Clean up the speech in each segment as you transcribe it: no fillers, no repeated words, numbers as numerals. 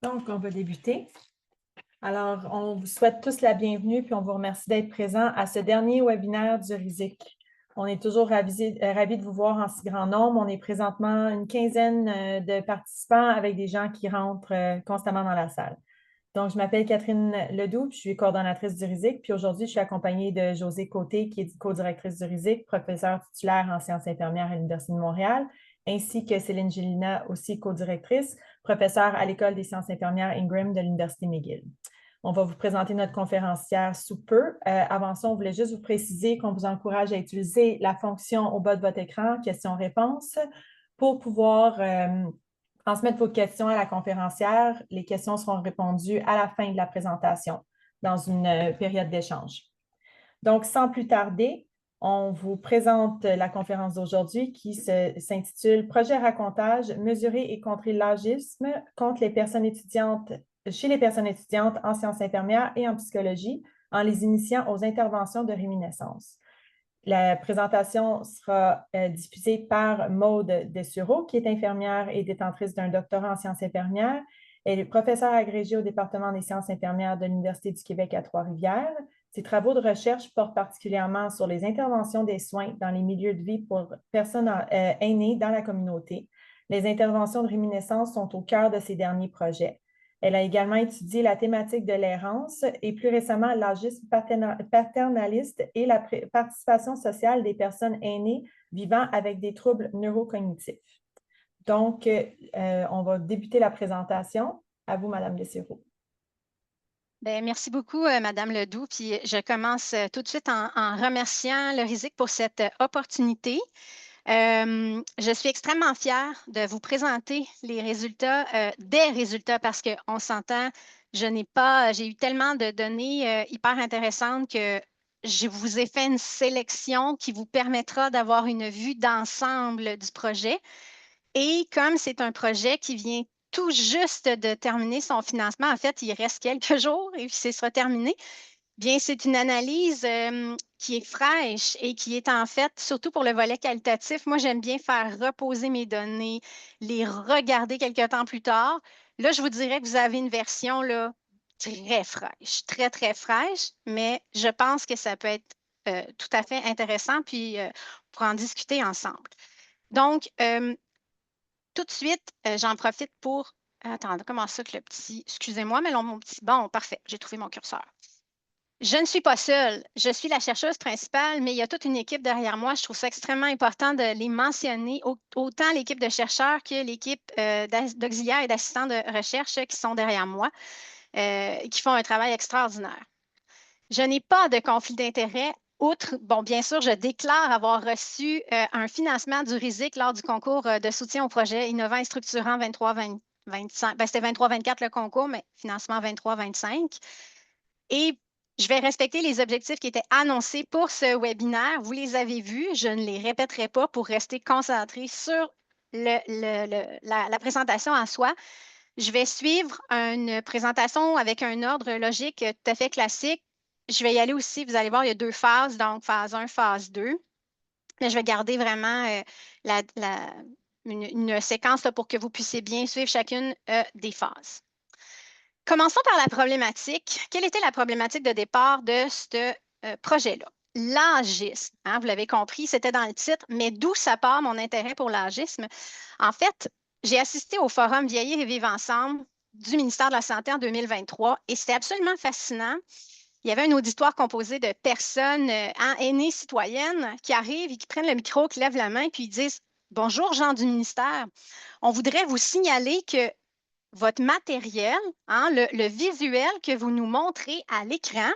Donc, on va débuter. Alors, on vous souhaite tous la bienvenue, puis on vous remercie d'être présents à ce dernier webinaire du RISIC. On est toujours ravis de vous voir en si grand nombre. On est présentement une quinzaine de participants avec des gens qui rentrent constamment dans la salle. Donc, je m'appelle Catherine Ledoux, puis je suis coordonnatrice du RISIC. Puis aujourd'hui, je suis accompagnée de Josée Côté, qui est co-directrice du RISIC, professeure titulaire en sciences infirmières à l'Université de Montréal, ainsi que Céline Gélina, aussi co-directrice, professeure à l'École des sciences infirmières Ingram de l'Université McGill. On va vous présenter notre conférencière sous peu. Avant ça, on voulait juste vous préciser qu'on vous encourage à utiliser la fonction au bas de votre écran, questions-réponses, pour pouvoir transmettre vos questions à la conférencière. Les questions seront répondues à la fin de la présentation dans une période d'échange. Donc, sans plus tarder, on vous présente la conférence d'aujourd'hui qui s'intitule Projet racontage, mesurer et contrer l'agisme contre les personnes étudiantes, chez les personnes étudiantes en sciences infirmières et en psychologie, en les initiant aux interventions de réminiscence. La présentation sera diffusée par Maude Dessureau, qui est infirmière et détentrice d'un doctorat en sciences infirmières. Elle est professeure agrégée au département des sciences infirmières de l'Université du Québec à Trois-Rivières. Ses travaux de recherche portent particulièrement sur les interventions des soins dans les milieux de vie pour personnes aînées dans la communauté. Les interventions de réminiscence sont au cœur de ces derniers projets. Elle a également étudié la thématique de l'errance et plus récemment l'agisme paternaliste et la participation sociale des personnes aînées vivant avec des troubles neurocognitifs. Donc, on va débuter la présentation. À vous, Madame Dessureau. Bien, merci beaucoup, Madame Ledoux. Puis je commence tout de suite en remerciant le RISIC pour cette opportunité. Je suis extrêmement fière de vous présenter les résultats, des résultats, parce qu'on s'entend, j'ai eu tellement de données hyper intéressantes que je vous ai fait une sélection qui vous permettra d'avoir une vue d'ensemble du projet. Et comme c'est un projet qui vient tout juste de terminer son financement, en fait, il reste quelques jours et puis ce sera terminé. Bien, c'est une analyse qui est fraîche et qui est en fait, surtout pour le volet qualitatif, moi, j'aime bien faire reposer mes données, les regarder quelques temps plus tard. Là, je vous dirais que vous avez une version là, très fraîche, très, très fraîche, mais je pense que ça peut être tout à fait intéressant, puis pour en discuter ensemble. Donc, tout de suite, j'en profite pour. Attends, comment ça que le petit. Excusez-moi, mais là, mon petit. Bon, parfait, j'ai trouvé mon curseur. Je ne suis pas seule. Je suis la chercheuse principale, mais il y a toute une équipe derrière moi. Je trouve ça extrêmement important de les mentionner, autant l'équipe de chercheurs que l'équipe d'auxiliaires et d'assistants de recherche qui sont derrière moi, qui font un travail extraordinaire. Je n'ai pas de conflit d'intérêt. Outre, bon, bien sûr, je déclare avoir reçu un financement du RISIC lors du concours de soutien au projet innovant et structurant 23-25. Ben, c'était 23-24 le concours, mais financement 23-25. Et je vais respecter les objectifs qui étaient annoncés pour ce webinaire. Vous les avez vus, je ne les répéterai pas pour rester concentré sur la présentation en soi. Je vais suivre une présentation avec un ordre logique tout à fait classique. Je vais y aller aussi, vous allez voir, il y a deux phases, donc phase 1, phase 2. Mais je vais garder vraiment la- la- une séquence là, pour que vous puissiez bien suivre chacune des phases. Commençons par la problématique. Quelle était la problématique de départ de ce projet-là? L'agisme, hein, vous l'avez compris, c'était dans le titre, mais d'où ça part mon intérêt pour l'agisme? En fait, j'ai assisté au forum Vieillir et vivre ensemble du ministère de la Santé en 2023 et c'était absolument fascinant. Il y avait un auditoire composé de personnes aînées citoyennes qui arrivent et qui prennent le micro, qui lèvent la main puis ils disent Bonjour, gens du ministère. On voudrait vous signaler que votre matériel, hein, le visuel que vous nous montrez à l'écran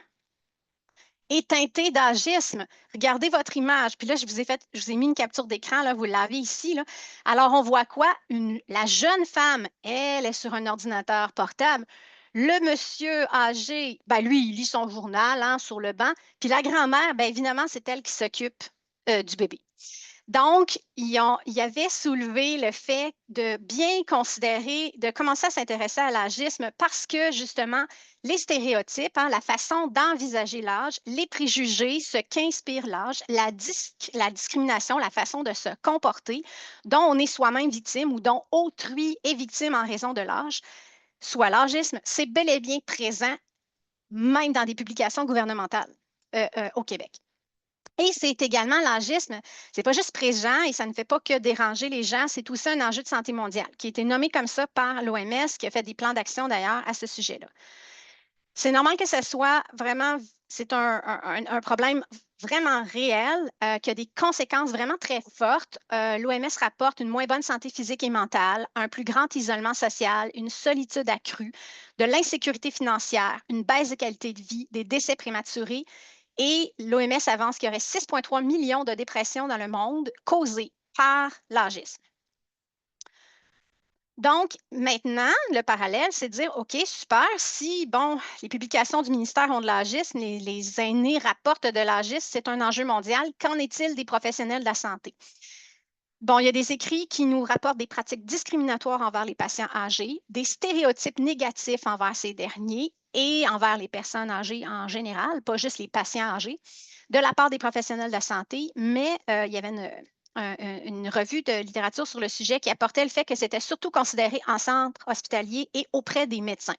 est teinté d'agisme. Regardez votre image. Puis là, je vous ai mis une capture d'écran, là, vous l'avez ici. Là. Alors, on voit quoi? La jeune femme, elle est sur un ordinateur portable. Le monsieur âgé, ben lui, il lit son journal hein, sur le banc. Puis la grand-mère, ben évidemment, c'est elle qui s'occupe du bébé. Donc, ils avaient soulevé le fait de bien considérer, de commencer à s'intéresser à l'agisme parce que, justement, les stéréotypes, hein, la façon d'envisager l'âge, les préjugés, ce qu'inspire l'âge, la discrimination, la façon de se comporter, dont on est soi-même victime ou dont autrui est victime en raison de l'âge, soit l'âgisme, c'est bel et bien présent, même dans des publications gouvernementales au Québec. Et c'est également l'âgisme, c'est pas juste présent et ça ne fait pas que déranger les gens, c'est aussi un enjeu de santé mondiale qui a été nommé comme ça par l'OMS, qui a fait des plans d'action d'ailleurs à ce sujet-là. C'est normal que ce soit vraiment, c'est un problème vraiment réel qui a des conséquences vraiment très fortes. L'OMS rapporte une moins bonne santé physique et mentale, un plus grand isolement social, une solitude accrue, de l'insécurité financière, une baisse de qualité de vie, des décès prématurés. Et l'OMS avance qu'il y aurait 6,3 millions de dépressions dans le monde causées par l'âgisme. Donc, maintenant, le parallèle, c'est de dire, OK, super, si, bon, les publications du ministère ont de l'âgisme, les aînés rapportent de l'âgisme, c'est un enjeu mondial, qu'en est-il des professionnels de la santé? Bon, il y a des écrits qui nous rapportent des pratiques discriminatoires envers les patients âgés, des stéréotypes négatifs envers ces derniers et envers les personnes âgées en général, pas juste les patients âgés, de la part des professionnels de la santé, mais il y avait une revue de littérature sur le sujet qui apportait le fait que c'était surtout considéré en centre hospitalier et auprès des médecins.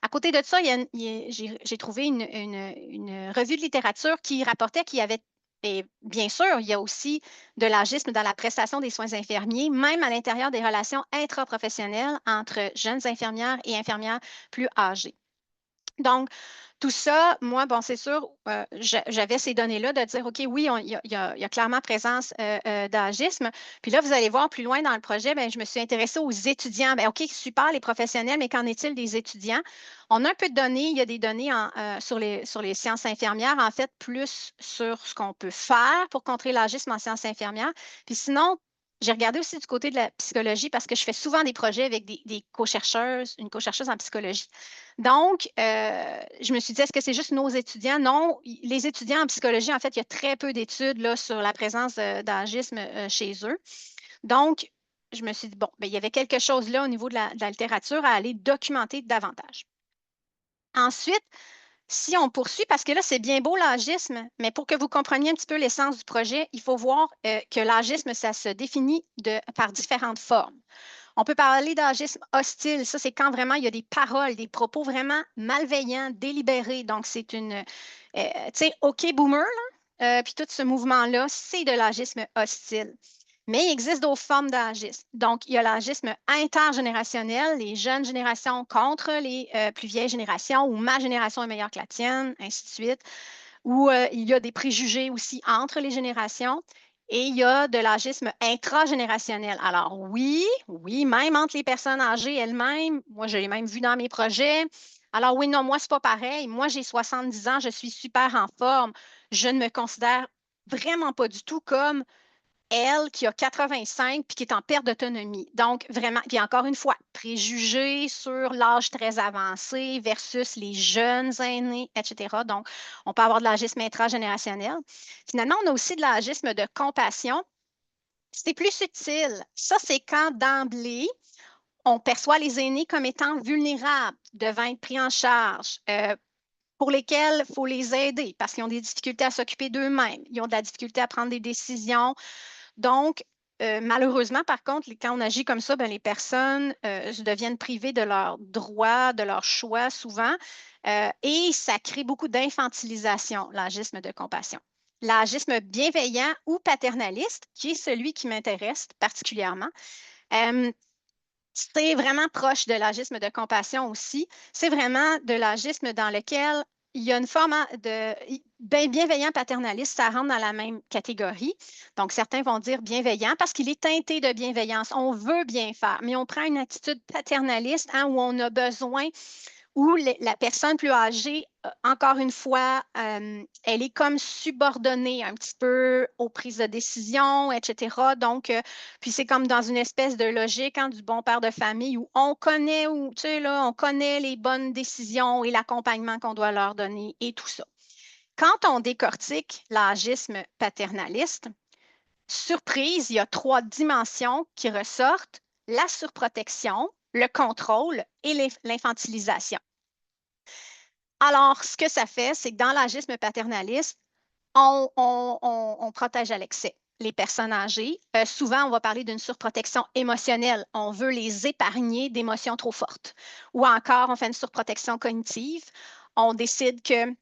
À côté de ça, j'ai trouvé une revue de littérature qui rapportait qu'il y avait, et bien sûr, il y a aussi de l'agisme dans la prestation des soins infirmiers, même à l'intérieur des relations intraprofessionnelles entre jeunes infirmières et infirmières plus âgées. Donc, tout ça, moi, bon, c'est sûr, j'avais ces données-là de dire, OK, oui, il y a clairement présence d'agisme. Puis là, vous allez voir plus loin dans le projet, bien, je me suis intéressée aux étudiants. Bien, OK, super, les professionnels, mais qu'en est-il des étudiants? On a un peu de données, il y a des données sur les sciences infirmières, en fait, plus sur ce qu'on peut faire pour contrer l'agisme en sciences infirmières. Puis sinon, j'ai regardé aussi du côté de la psychologie parce que je fais souvent des projets avec des co-chercheuses, une co-chercheuse en psychologie. Donc, je me suis dit, est-ce que c'est juste nos étudiants? Non, les étudiants en psychologie, en fait, il y a très peu d'études là, sur la présence d'agisme chez eux. Donc, je me suis dit, bon, bien, il y avait quelque chose là au niveau de la littérature à aller documenter davantage. Ensuite, si on poursuit, parce que là, c'est bien beau l'agisme, mais pour que vous compreniez un petit peu l'essence du projet, il faut voir que l'agisme, ça se définit par différentes formes. On peut parler d'agisme hostile. Ça, c'est quand vraiment il y a des paroles, des propos vraiment malveillants, délibérés. Donc, c'est tu sais, OK, boomer, là, puis tout ce mouvement-là, c'est de l'agisme hostile. Mais il existe d'autres formes d'agisme. Donc, il y a l'agisme intergénérationnel, les jeunes générations contre les plus vieilles générations, ou ma génération est meilleure que la tienne, ainsi de suite. Ou il y a des préjugés aussi entre les générations. Et il y a de l'agisme intragénérationnel. Alors oui, oui, même entre les personnes âgées elles-mêmes, moi je l'ai même vu dans mes projets. Alors oui, non, moi, c'est pas pareil. Moi, j'ai 70 ans, je suis super en forme. Je ne me considère vraiment pas du tout comme elle qui a 85 puis qui est en perte d'autonomie. Donc, vraiment, puis encore une fois, préjugés sur l'âge très avancé versus les jeunes aînés, etc. Donc, on peut avoir de l'agisme intragénérationnel. Finalement, on a aussi de l'agisme de compassion. C'est plus subtil. Ça, c'est quand d'emblée, on perçoit les aînés comme étant vulnérables, devant être pris en charge, pour lesquels il faut les aider parce qu'ils ont des difficultés à s'occuper d'eux-mêmes, ils ont de la difficulté à prendre des décisions. Donc, malheureusement, par contre, quand on agit comme ça, bien, les personnes se deviennent privées de leurs droits, de leurs choix souvent, et ça crée beaucoup d'infantilisation, l'agisme de compassion. L'agisme bienveillant ou paternaliste, qui est celui qui m'intéresse particulièrement, euh, c'est vraiment proche de l'agisme de compassion aussi. C'est vraiment de l'agisme dans lequel il y a une forme de bienveillant paternaliste, ça rentre dans la même catégorie. Donc, certains vont dire bienveillant parce qu'il est teinté de bienveillance. On veut bien faire, mais on prend une attitude paternaliste hein, où on a besoin où la personne plus âgée, encore une fois, elle est comme subordonnée un petit peu aux prises de décision, etc. Donc, puis c'est comme dans une espèce de logique hein, du bon père de famille où on connaît, où, tu sais, là, on connaît les bonnes décisions et l'accompagnement qu'on doit leur donner et tout ça. Quand on décortique l'agisme paternaliste, surprise, il y a 3 dimensions qui ressortent, la surprotection, le contrôle et l'infantilisation. Alors, ce que ça fait, c'est que dans l'agisme paternaliste, on protège à l'excès. les personnes âgées. Souvent, on va parler d'une surprotection émotionnelle. On veut les épargner d'émotions trop fortes. Ou encore, on fait une surprotection cognitive. On décide que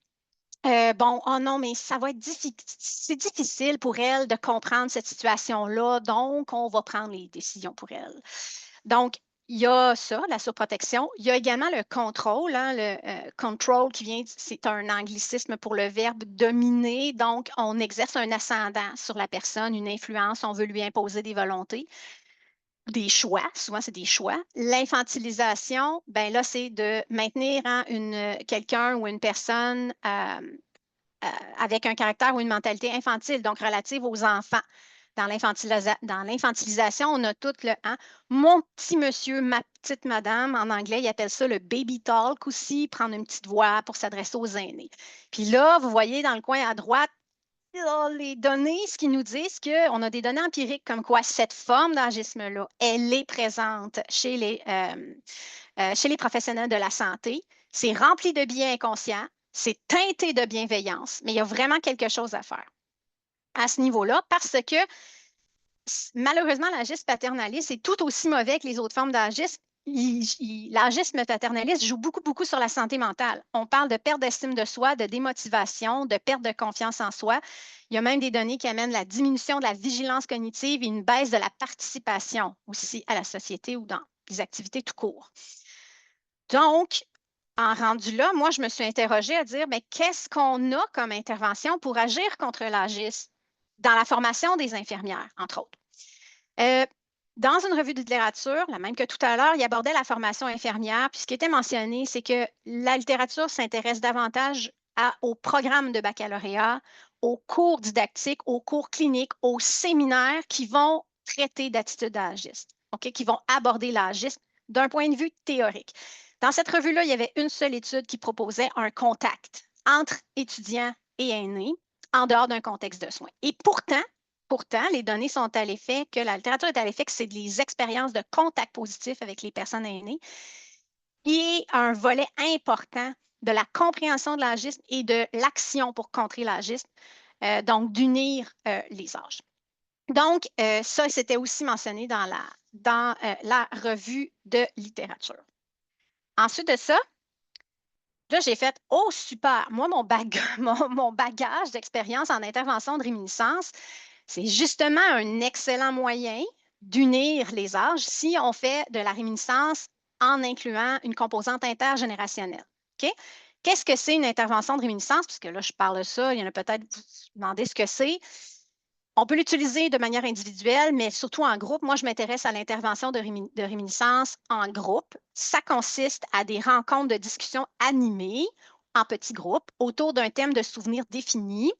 bon, oh non, mais ça va être c'est difficile pour elle de comprendre cette situation-là, donc on va prendre les décisions pour elle. Donc, il y a ça, la surprotection. Il y a également le contrôle, hein, le control qui vient, c'est un anglicisme pour le verbe dominer. Donc, on exerce un ascendant sur la personne, une influence, on veut lui imposer des volontés, des choix. Souvent, c'est des choix. L'infantilisation, ben là, c'est de maintenir hein, quelqu'un ou une personne avec un caractère ou une mentalité infantile, donc relative aux enfants. Dans l'infantilisation, on a tout le hein, mon petit monsieur, ma petite madame. En anglais, ils appellent ça le baby talk aussi, prendre une petite voix pour s'adresser aux aînés. Puis là, vous voyez dans le coin à droite, les données, ce qu'ils nous disent, qu'on a des données empiriques comme quoi cette forme d'agisme-là, elle est présente chez les professionnels de la santé. C'est rempli de biais inconscients, c'est teinté de bienveillance, mais il y a vraiment quelque chose à faire à ce niveau-là parce que malheureusement, l'agisme paternaliste est tout aussi mauvais que les autres formes d'agisme. L'agisme paternaliste joue beaucoup, beaucoup sur la santé mentale. On parle de perte d'estime de soi, de démotivation, de perte de confiance en soi. Il y a même des données qui amènent la diminution de la vigilance cognitive et une baisse de la participation aussi à la société ou dans les activités tout court. Donc, en rendu là, moi, je me suis interrogée à dire, mais qu'est-ce qu'on a comme intervention pour agir contre l'agisme dans la formation des infirmières, entre autres? Dans une revue de littérature, la même que tout à l'heure, il abordait la formation infirmière. Puis ce qui était mentionné, c'est que la littérature s'intéresse davantage au programme de baccalauréat, aux cours didactiques, aux cours cliniques, aux séminaires qui vont traiter d'attitudes agistes, qui vont aborder l'agisme d'un point de vue théorique. Dans cette revue-là, il y avait une seule étude qui proposait un contact entre étudiants et aînés en dehors d'un contexte de soins. Et pourtant, les données sont à l'effet que la littérature est à l'effet que c'est des expériences de contact positif avec les personnes aînées et un volet important de la compréhension de l'agisme et de l'action pour contrer l'agisme, donc d'unir les âges. Donc, ça, c'était aussi mentionné dans la revue de littérature. Ensuite de ça, là, j'ai fait « Oh, super! Moi, mon bagage d'expérience en intervention de réminiscence, c'est justement un excellent moyen d'unir les âges si on fait de la réminiscence en incluant une composante intergénérationnelle. OK? Qu'est-ce que c'est une intervention de réminiscence? Puisque là, je parle de ça, il y en a peut-être vous demandez ce que c'est. On peut l'utiliser de manière individuelle, mais surtout en groupe. Moi, je m'intéresse à l'intervention de réminiscence en groupe. Ça consiste à des rencontres de discussion animées en petits groupes autour d'un thème de souvenir défini.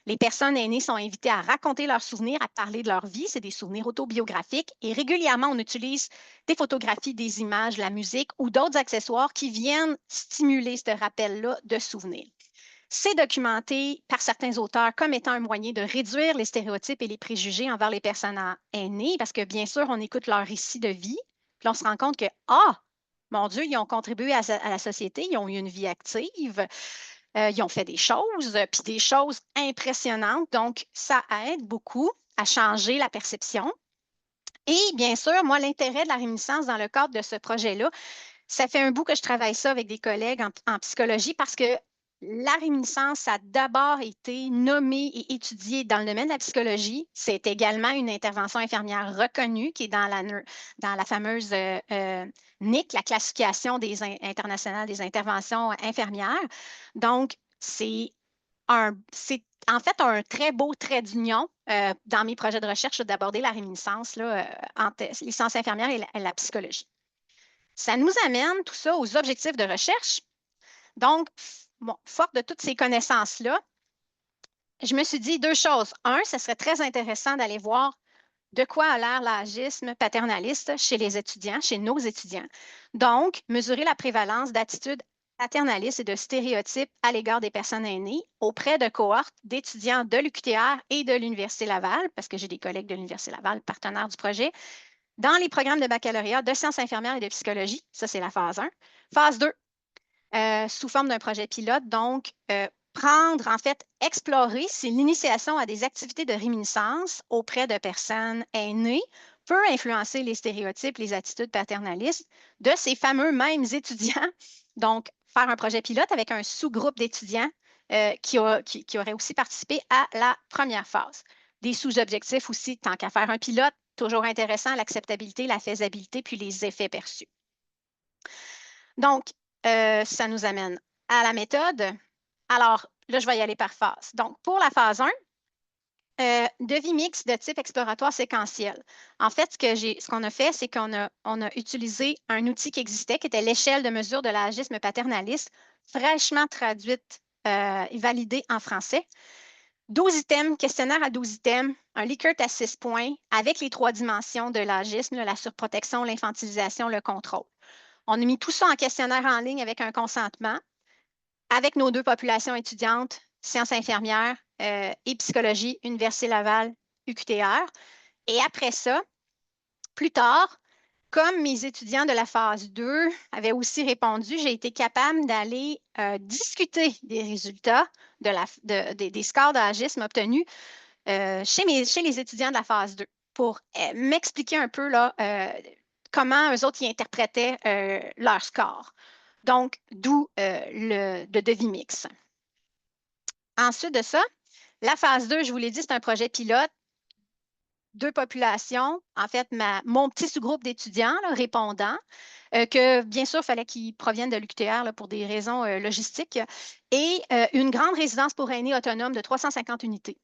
Les personnes aînées sont invitées à raconter leurs souvenirs, à parler de leur vie. C'est des souvenirs autobiographiques. Et régulièrement, on utilise des photographies, des images, la musique ou d'autres accessoires qui viennent stimuler ce rappel-là de souvenirs. C'est documenté par certains auteurs comme étant un moyen de réduire les stéréotypes et les préjugés envers les personnes aînées, parce que bien sûr, on écoute leur récit de vie, puis on se rend compte que, mon Dieu, ils ont contribué à la société, ils ont eu une vie active, ils ont fait des choses, puis des choses impressionnantes. Donc, ça aide beaucoup à changer la perception. Et bien sûr, moi, l'intérêt de la réminiscence dans le cadre de ce projet-là, ça fait un bout que je travaille ça avec des collègues en psychologie parce que la réminiscence a d'abord été nommée et étudiée dans le domaine de la psychologie. C'est également une intervention infirmière reconnue qui est dans la fameuse NIC, la classification internationale des interventions infirmières. Donc, c'est en fait un très beau trait d'union dans mes projets de recherche d'aborder la réminiscence là, entre les sciences infirmières et la psychologie. Ça nous amène tout ça aux objectifs de recherche. Donc, forte de toutes ces connaissances-là, je me suis dit deux choses. Un, ce serait très intéressant d'aller voir de quoi a l'air l'agisme paternaliste chez les étudiants, chez nos étudiants. Donc, mesurer la prévalence d'attitudes paternalistes et de stéréotypes à l'égard des personnes aînées auprès de cohortes d'étudiants de l'UQTR et de l'Université Laval, parce que j'ai des collègues de l'Université Laval, partenaires du projet, dans les programmes de baccalauréat de sciences infirmières et de psychologie. Ça, c'est la phase 1. Phase 2, sous forme d'un projet pilote, donc en fait, explorer si l'initiation à des activités de réminiscence auprès de personnes aînées peut influencer les stéréotypes, les attitudes paternalistes de ces fameux mêmes étudiants. Donc, faire un projet pilote avec un sous-groupe d'étudiants qui auraient aussi participé à la première phase. Des sous-objectifs aussi, tant qu'à faire un pilote, toujours intéressant, l'acceptabilité, la faisabilité, puis les effets perçus. Donc, ça nous amène à la méthode. Alors, là, je vais y aller par phase. Donc, pour la phase 1, devis mixte de type exploratoire séquentiel. En fait, ce qu'on a fait, c'est qu'on a utilisé un outil qui existait, qui était l'échelle de mesure de l'agisme paternaliste, fraîchement traduite et validée en français. 12 items, questionnaire à 12 items, un Likert à 6 points, avec les 3 dimensions de l'agisme, la surprotection, l'infantilisation, le contrôle. On a mis tout ça en questionnaire en ligne avec un consentement, avec nos 2 populations étudiantes, sciences infirmières et psychologie, Université Laval, UQTR. Et après ça, plus tard, comme mes étudiants de la phase 2 avaient aussi répondu, j'ai été capable d'aller discuter des résultats des scores d'agisme obtenus chez les étudiants de la phase 2 pour m'expliquer un peu là, comment eux autres y interprétaient leur score. Donc, d'où le devis mix. Ensuite de ça, la phase 2, je vous l'ai dit, c'est un projet pilote. 2 populations, en fait, mon petit sous-groupe d'étudiants répondants, que bien sûr, il fallait qu'ils proviennent de l'UQTR pour des raisons logistiques, et une grande résidence pour aînés autonome de 350 unités.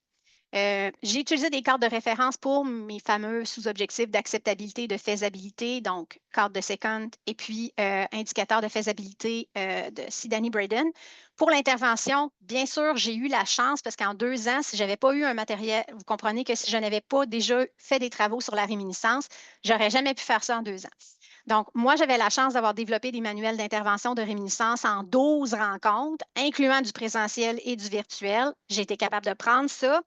J'ai utilisé des cartes de référence pour mes fameux sous-objectifs d'acceptabilité et de faisabilité, donc carte de Second et puis indicateur de faisabilité de Sidani Braden. Pour l'intervention, bien sûr, j'ai eu la chance parce qu'en 2 ans, si je n'avais pas eu un matériel, vous comprenez que si je n'avais pas déjà fait des travaux sur la réminiscence, je n'aurais jamais pu faire ça en 2 ans. Donc, moi, j'avais la chance d'avoir développé des manuels d'intervention de réminiscence en 12 rencontres, incluant du présentiel et du virtuel. J'ai été capable de prendre ça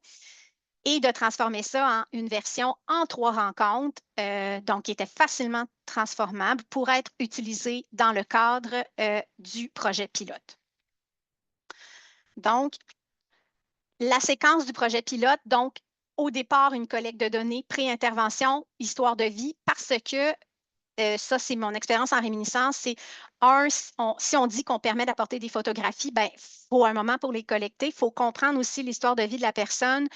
et de transformer ça en une version en 3 rencontres, donc qui était facilement transformable pour être utilisée dans le cadre du projet pilote. Donc, la séquence du projet pilote, donc au départ, une collecte de données, pré-intervention, histoire de vie, parce que ça, c'est mon expérience en réminiscence. C'est si on dit qu'on permet d'apporter des photographies, ben, il faut un moment pour les collecter. Il faut comprendre aussi l'histoire de vie de la personne.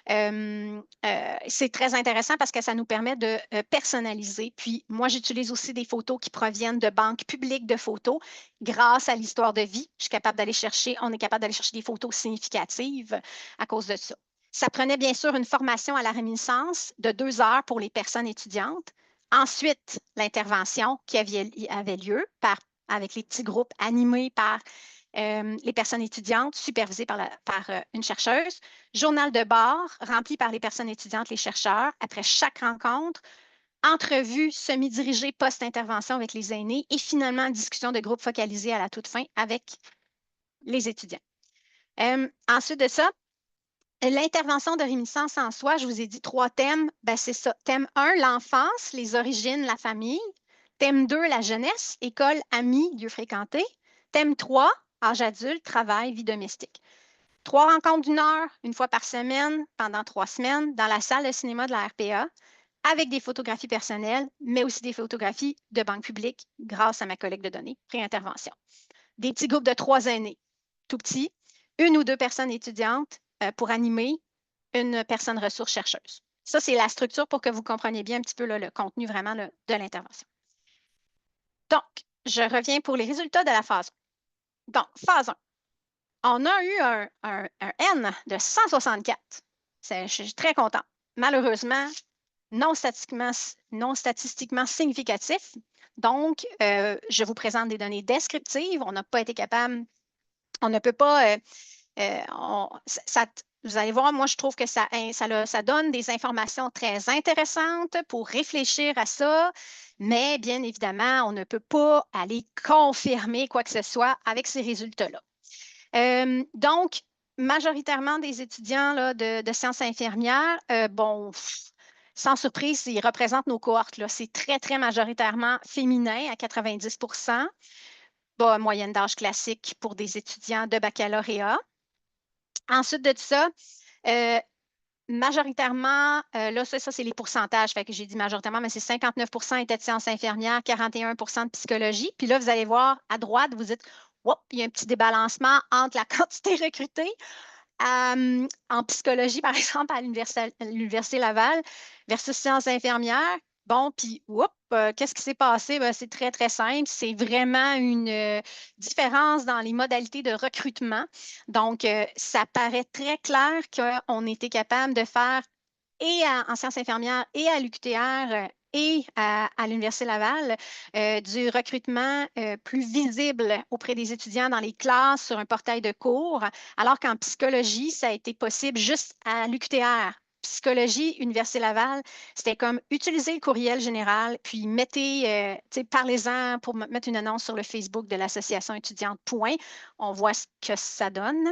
C'est très intéressant parce que ça nous permet de personnaliser. Puis, moi, j'utilise aussi des photos qui proviennent de banques publiques de photos. Grâce à l'histoire de vie, on est capable d'aller chercher des photos significatives à cause de ça. Ça prenait bien sûr une formation à la réminiscence de 2 heures pour les personnes étudiantes. Ensuite, l'intervention qui avait lieu avec les petits groupes animés par les personnes étudiantes, supervisées par une chercheuse. Journal de bord rempli par les personnes étudiantes, les chercheurs, après chaque rencontre. Entrevue semi-dirigée post-intervention avec les aînés et finalement, discussion de groupe focalisée à la toute fin avec les étudiants. Ensuite de ça, l'intervention de réminiscence en soi, je vous ai dit 3 thèmes. Ben, c'est ça. Thème 1, l'enfance, les origines, la famille. Thème 2, la jeunesse, école, amis, lieux fréquentés. Thème 3, âge adulte, travail, vie domestique. 3 rencontres d'1 heure, une fois par semaine, pendant 3 semaines, dans la salle de cinéma de la RPA, avec des photographies personnelles, mais aussi des photographies de banque publique grâce à ma collecte de données, pré-intervention. Des petits groupes de 3 aînés, tout petits, 1 ou 2 personnes étudiantes pour animer une personne ressource chercheuse. Ça, c'est la structure pour que vous compreniez bien un petit peu là, le contenu vraiment de l'intervention. Donc, je reviens pour les résultats de la phase 1. Donc, phase 1. On a eu un N de 164. Je suis très contente. Malheureusement, non statistiquement significatif. Donc, je vous présente des données descriptives. On n'a pas été capable, on ne peut pas, vous allez voir, moi, je trouve que ça donne des informations très intéressantes pour réfléchir à ça, mais bien évidemment, on ne peut pas aller confirmer quoi que ce soit avec ces résultats-là. Donc, majoritairement des étudiants là, de sciences infirmières, bon, sans surprise, ils représentent nos cohortes. C'est très, très majoritairement féminin à 90 moyenne d'âge classique pour des étudiants de baccalauréat. Ensuite de ça, majoritairement, là, ça c'est les pourcentages. Fait que j'ai dit majoritairement, mais c'est 59 étaient de sciences infirmières, 41 de psychologie. Puis là, vous allez voir à droite, vous dites, Whoop, il y a un petit débalancement entre la quantité recrutée en psychologie, par exemple, à l'Université Laval versus sciences infirmières. Bon, puis, qu'est-ce qui s'est passé? Ben, c'est très, très simple. C'est vraiment une différence dans les modalités de recrutement. Donc, ça paraît très clair qu'on était capable de faire en sciences infirmières et à l'UQTR et à l'Université Laval, du recrutement plus visible auprès des étudiants dans les classes sur un portail de cours, alors qu'en psychologie, ça a été possible juste à l'UQTR. Psychologie, Université Laval, c'était comme utiliser le courriel général, puis parlez-en pour mettre une annonce sur le Facebook de l'association étudiante, point. On voit ce que ça donne.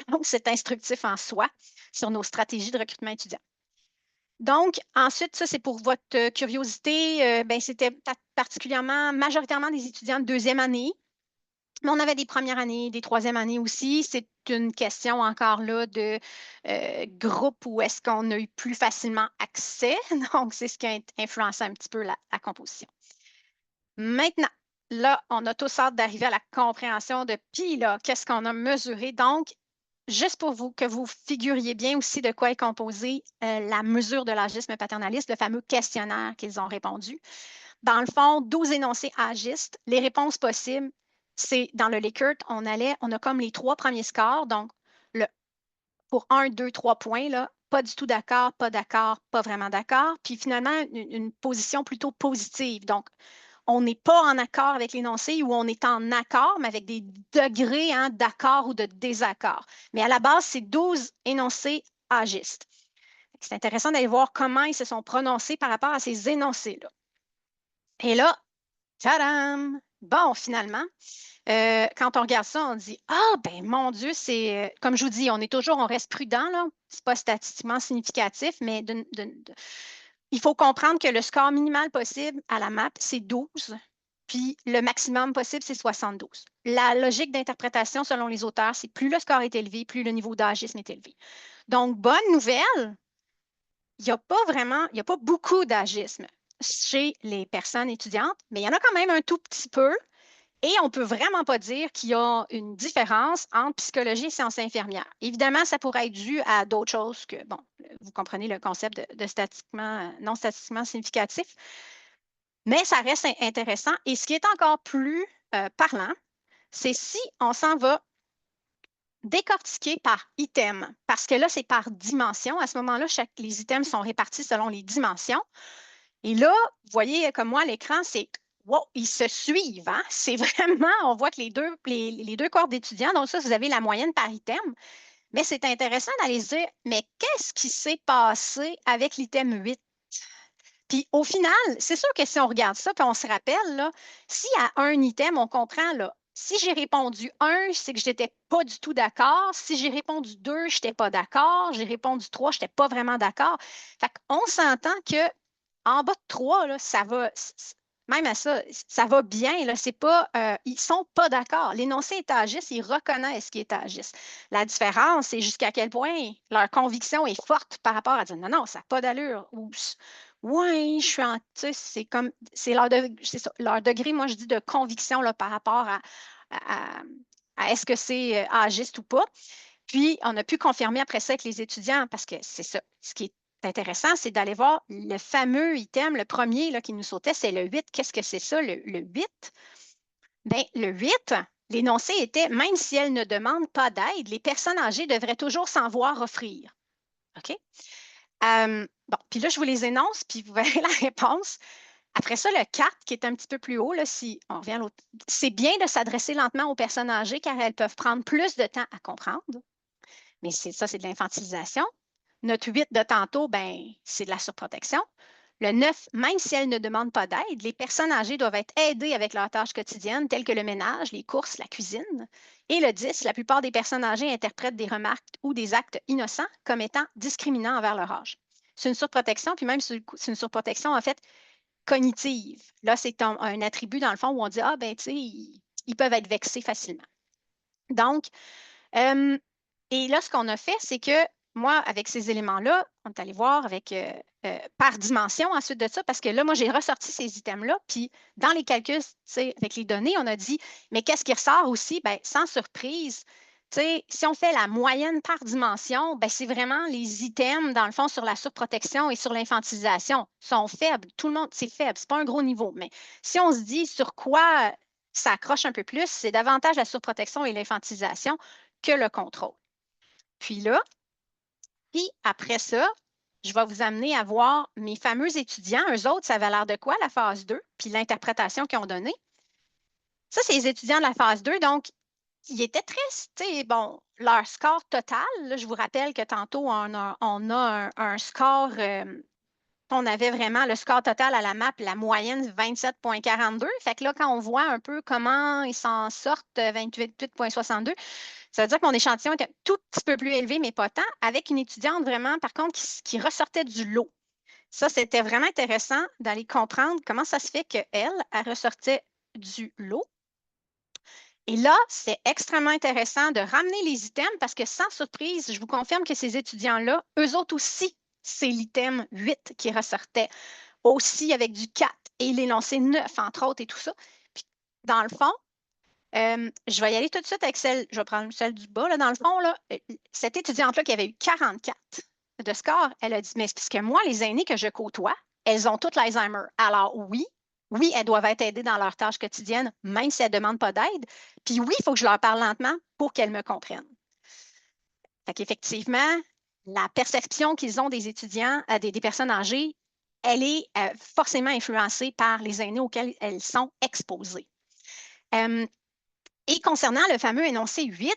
Donc, c'est instructif en soi sur nos stratégies de recrutement étudiant. Donc, ensuite, ça, c'est pour votre curiosité. C'était particulièrement, majoritairement des étudiants de deuxième année, mais on avait des premières années, des troisième années aussi. C'est une question encore là de groupe où est-ce qu'on a eu plus facilement accès. Donc, c'est ce qui a influencé un petit peu la composition. Maintenant, là, on a tous hâte d'arriver à la compréhension de puis là, qu'est-ce qu'on a mesuré. Donc, juste pour que vous figuriez bien aussi de quoi est composée la mesure de l'agisme paternaliste, le fameux questionnaire qu'ils ont répondu. Dans le fond, 12 énoncés agistes. Les réponses possibles, c'est dans le Likert, on a comme les 3 premiers scores. Donc, pour 1, 2, 3 points, là, pas du tout d'accord, pas vraiment d'accord. Puis finalement, une position plutôt positive. Donc, on n'est pas en accord avec l'énoncé ou on est en accord, mais avec des degrés d'accord ou de désaccord. Mais à la base, c'est 12 énoncés agistes. C'est intéressant d'aller voir comment ils se sont prononcés par rapport à ces énoncés-là. Et là, tadam! Bon, finalement, quand on regarde ça, on dit ah, ben mon Dieu, c'est comme je vous dis, on reste prudent, là. Ce n'est pas statistiquement significatif, mais il faut comprendre que le score minimal possible à la MAP, c'est 12, puis le maximum possible, c'est 72. La logique d'interprétation selon les auteurs, c'est plus le score est élevé, plus le niveau d'agisme est élevé. Donc, bonne nouvelle, il n'y a pas beaucoup d'agisme chez les personnes étudiantes, mais il y en a quand même un tout petit peu. Et on ne peut vraiment pas dire qu'il y a une différence entre psychologie et sciences infirmières. Évidemment, ça pourrait être dû à d'autres choses que, bon, vous comprenez le concept de non statistiquement significatif, mais ça reste intéressant. Et ce qui est encore plus parlant, c'est si on s'en va décortiquer par item, parce que là, c'est par dimension. À ce moment-là, les items sont répartis selon les dimensions. Et là, vous voyez, comme moi, à l'écran, c'est wow, ils se suivent. Hein? C'est vraiment, on voit que les deux corps d'étudiants, donc ça, vous avez la moyenne par item. Mais c'est intéressant d'aller se dire, mais qu'est-ce qui s'est passé avec l'item 8? Puis au final, c'est sûr que si on regarde ça, puis on se rappelle, là, si à un item, on comprend, là, si j'ai répondu 1, c'est que je n'étais pas du tout d'accord. Si j'ai répondu 2, je n'étais pas d'accord. J'ai répondu 3, je n'étais pas vraiment d'accord. Fait qu'on s'entend que en bas de 3, là, ça va, même à ça, ça va bien. Là, c'est pas, ils ne sont pas d'accord. L'énoncé est agiste, ils reconnaissent ce qui est agiste. La différence, c'est jusqu'à quel point leur conviction est forte par rapport à dire non, non, ça n'a pas d'allure. Ou oui, je suis en. Tu sais, c'est comme. C'est leur degré, moi, je dis de conviction là, par rapport à, à est-ce que c'est agiste ou pas. Puis, on a pu confirmer après ça avec les étudiants parce que c'est ça. Ce qui est intéressant, c'est d'aller voir le fameux item, le premier là, qui nous sautait, c'est le 8. Qu'est-ce que c'est ça, le 8? Bien, le 8, l'énoncé était même si elles ne demandent pas d'aide, les personnes âgées devraient toujours s'en voir offrir. OK? Bon, puis là, je vous les énonce, puis vous verrez la réponse. Après ça, le 4, qui est un petit peu plus haut, là, si on revient à l'autre, c'est bien de s'adresser lentement aux personnes âgées car elles peuvent prendre plus de temps à comprendre. Mais ça, c'est de l'infantilisation. Notre 8 de tantôt, ben, c'est de la surprotection. Le 9, même si elles ne demandent pas d'aide, les personnes âgées doivent être aidées avec leurs tâches quotidiennes, telles que le ménage, les courses, la cuisine. Et le 10, la plupart des personnes âgées interprètent des remarques ou des actes innocents comme étant discriminants envers leur âge. C'est une surprotection, puis même c'est une surprotection, en fait, cognitive. Là, c'est un attribut, dans le fond, où on dit, ah, ben, tu sais, ils peuvent être vexés facilement. Donc, Et là, ce qu'on a fait, c'est que moi, avec ces éléments-là, on est allé voir avec, par dimension ensuite de ça, parce que là, moi, j'ai ressorti ces items-là, puis dans les calculs, avec les données, on a dit, mais qu'est-ce qui ressort aussi? Bien, sans surprise, si on fait la moyenne par dimension, ben, c'est vraiment les items, dans le fond, sur la surprotection et sur l'infantilisation sont faibles. Tout le monde, c'est faible, c'est pas un gros niveau. Mais si on se dit sur quoi ça accroche un peu plus, c'est davantage la surprotection et l'infantilisation que le contrôle. Puis là, puis après ça, je vais vous amener à voir mes fameux étudiants. Eux autres, ça avait l'air de quoi, la phase 2, puis l'interprétation qu'ils ont donnée. Ça, c'est les étudiants de la phase 2. Donc, ils étaient très, bon, leur score total, là, je vous rappelle que tantôt, on a un score, on avait vraiment le score total à la map, la moyenne 27,42. Fait que là, quand on voit un peu comment ils s'en sortent, 28,62, ça veut dire que mon échantillon était un tout petit peu plus élevé, mais pas tant, avec une étudiante vraiment, par contre, qui ressortait du lot. Ça, c'était vraiment intéressant d'aller comprendre comment ça se fait qu'elle, elle ressortait du lot. Et là, c'est extrêmement intéressant de ramener les items parce que sans surprise, je vous confirme que ces étudiants-là, eux autres aussi, c'est l'item 8 qui ressortait aussi avec du 4 et l'énoncé 9, entre autres, et tout ça. Puis, dans le fond, je vais y aller tout de suite avec celle, je vais prendre celle du bas. Là, dans le fond, là, cette étudiante-là qui avait eu 44 de score, elle a dit, mais c'est parce que moi, les aînés que je côtoie, elles ont toutes l'Alzheimer. Alors oui, oui, elles doivent être aidées dans leurs tâches quotidiennes, même si elles ne demandent pas d'aide. Puis oui, il faut que je leur parle lentement pour qu'elles me comprennent. Fait qu'effectivement, la perception qu'ils ont des étudiants, des personnes âgées, elle est forcément influencée par les aînés auxquels elles sont exposées. Et concernant le fameux énoncé 8,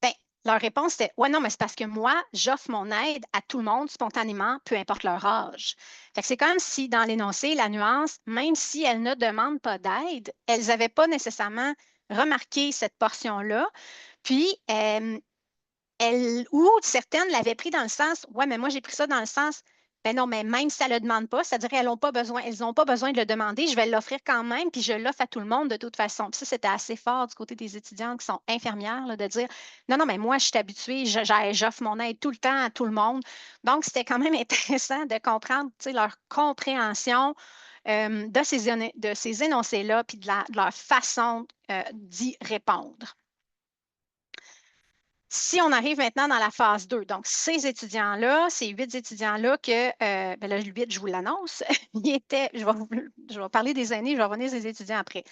ben, leur réponse était ouais, non, mais c'est parce que moi, j'offre mon aide à tout le monde spontanément, peu importe leur âge. C'est comme si dans l'énoncé, la nuance, même si elles ne demandent pas d'aide, elles n'avaient pas nécessairement remarqué cette portion-là. Puis, ou certaines l'avaient pris dans le sens ouais, mais moi, j'ai pris ça dans le sens ben non, mais même si ça ne le demande pas, c'est-à-dire qu'elles n'ont pas besoin, elles n'ont pas besoin de le demander, je vais l'offrir quand même, puis je l'offre à tout le monde de toute façon. Puis ça, c'était assez fort du côté des étudiantes qui sont infirmières, là, de dire non, non, mais moi, je suis habituée, j'offre mon aide tout le temps à tout le monde. Donc, c'était quand même intéressant de comprendre leur compréhension de ces énoncés-là, puis de leur façon d'y répondre. Si on arrive maintenant dans la phase 2, donc ces étudiants-là, ces 8 étudiants-là que, ben là, le 8, je vous l'annonce, je vais parler des aînés, je vais revenir sur les étudiants après.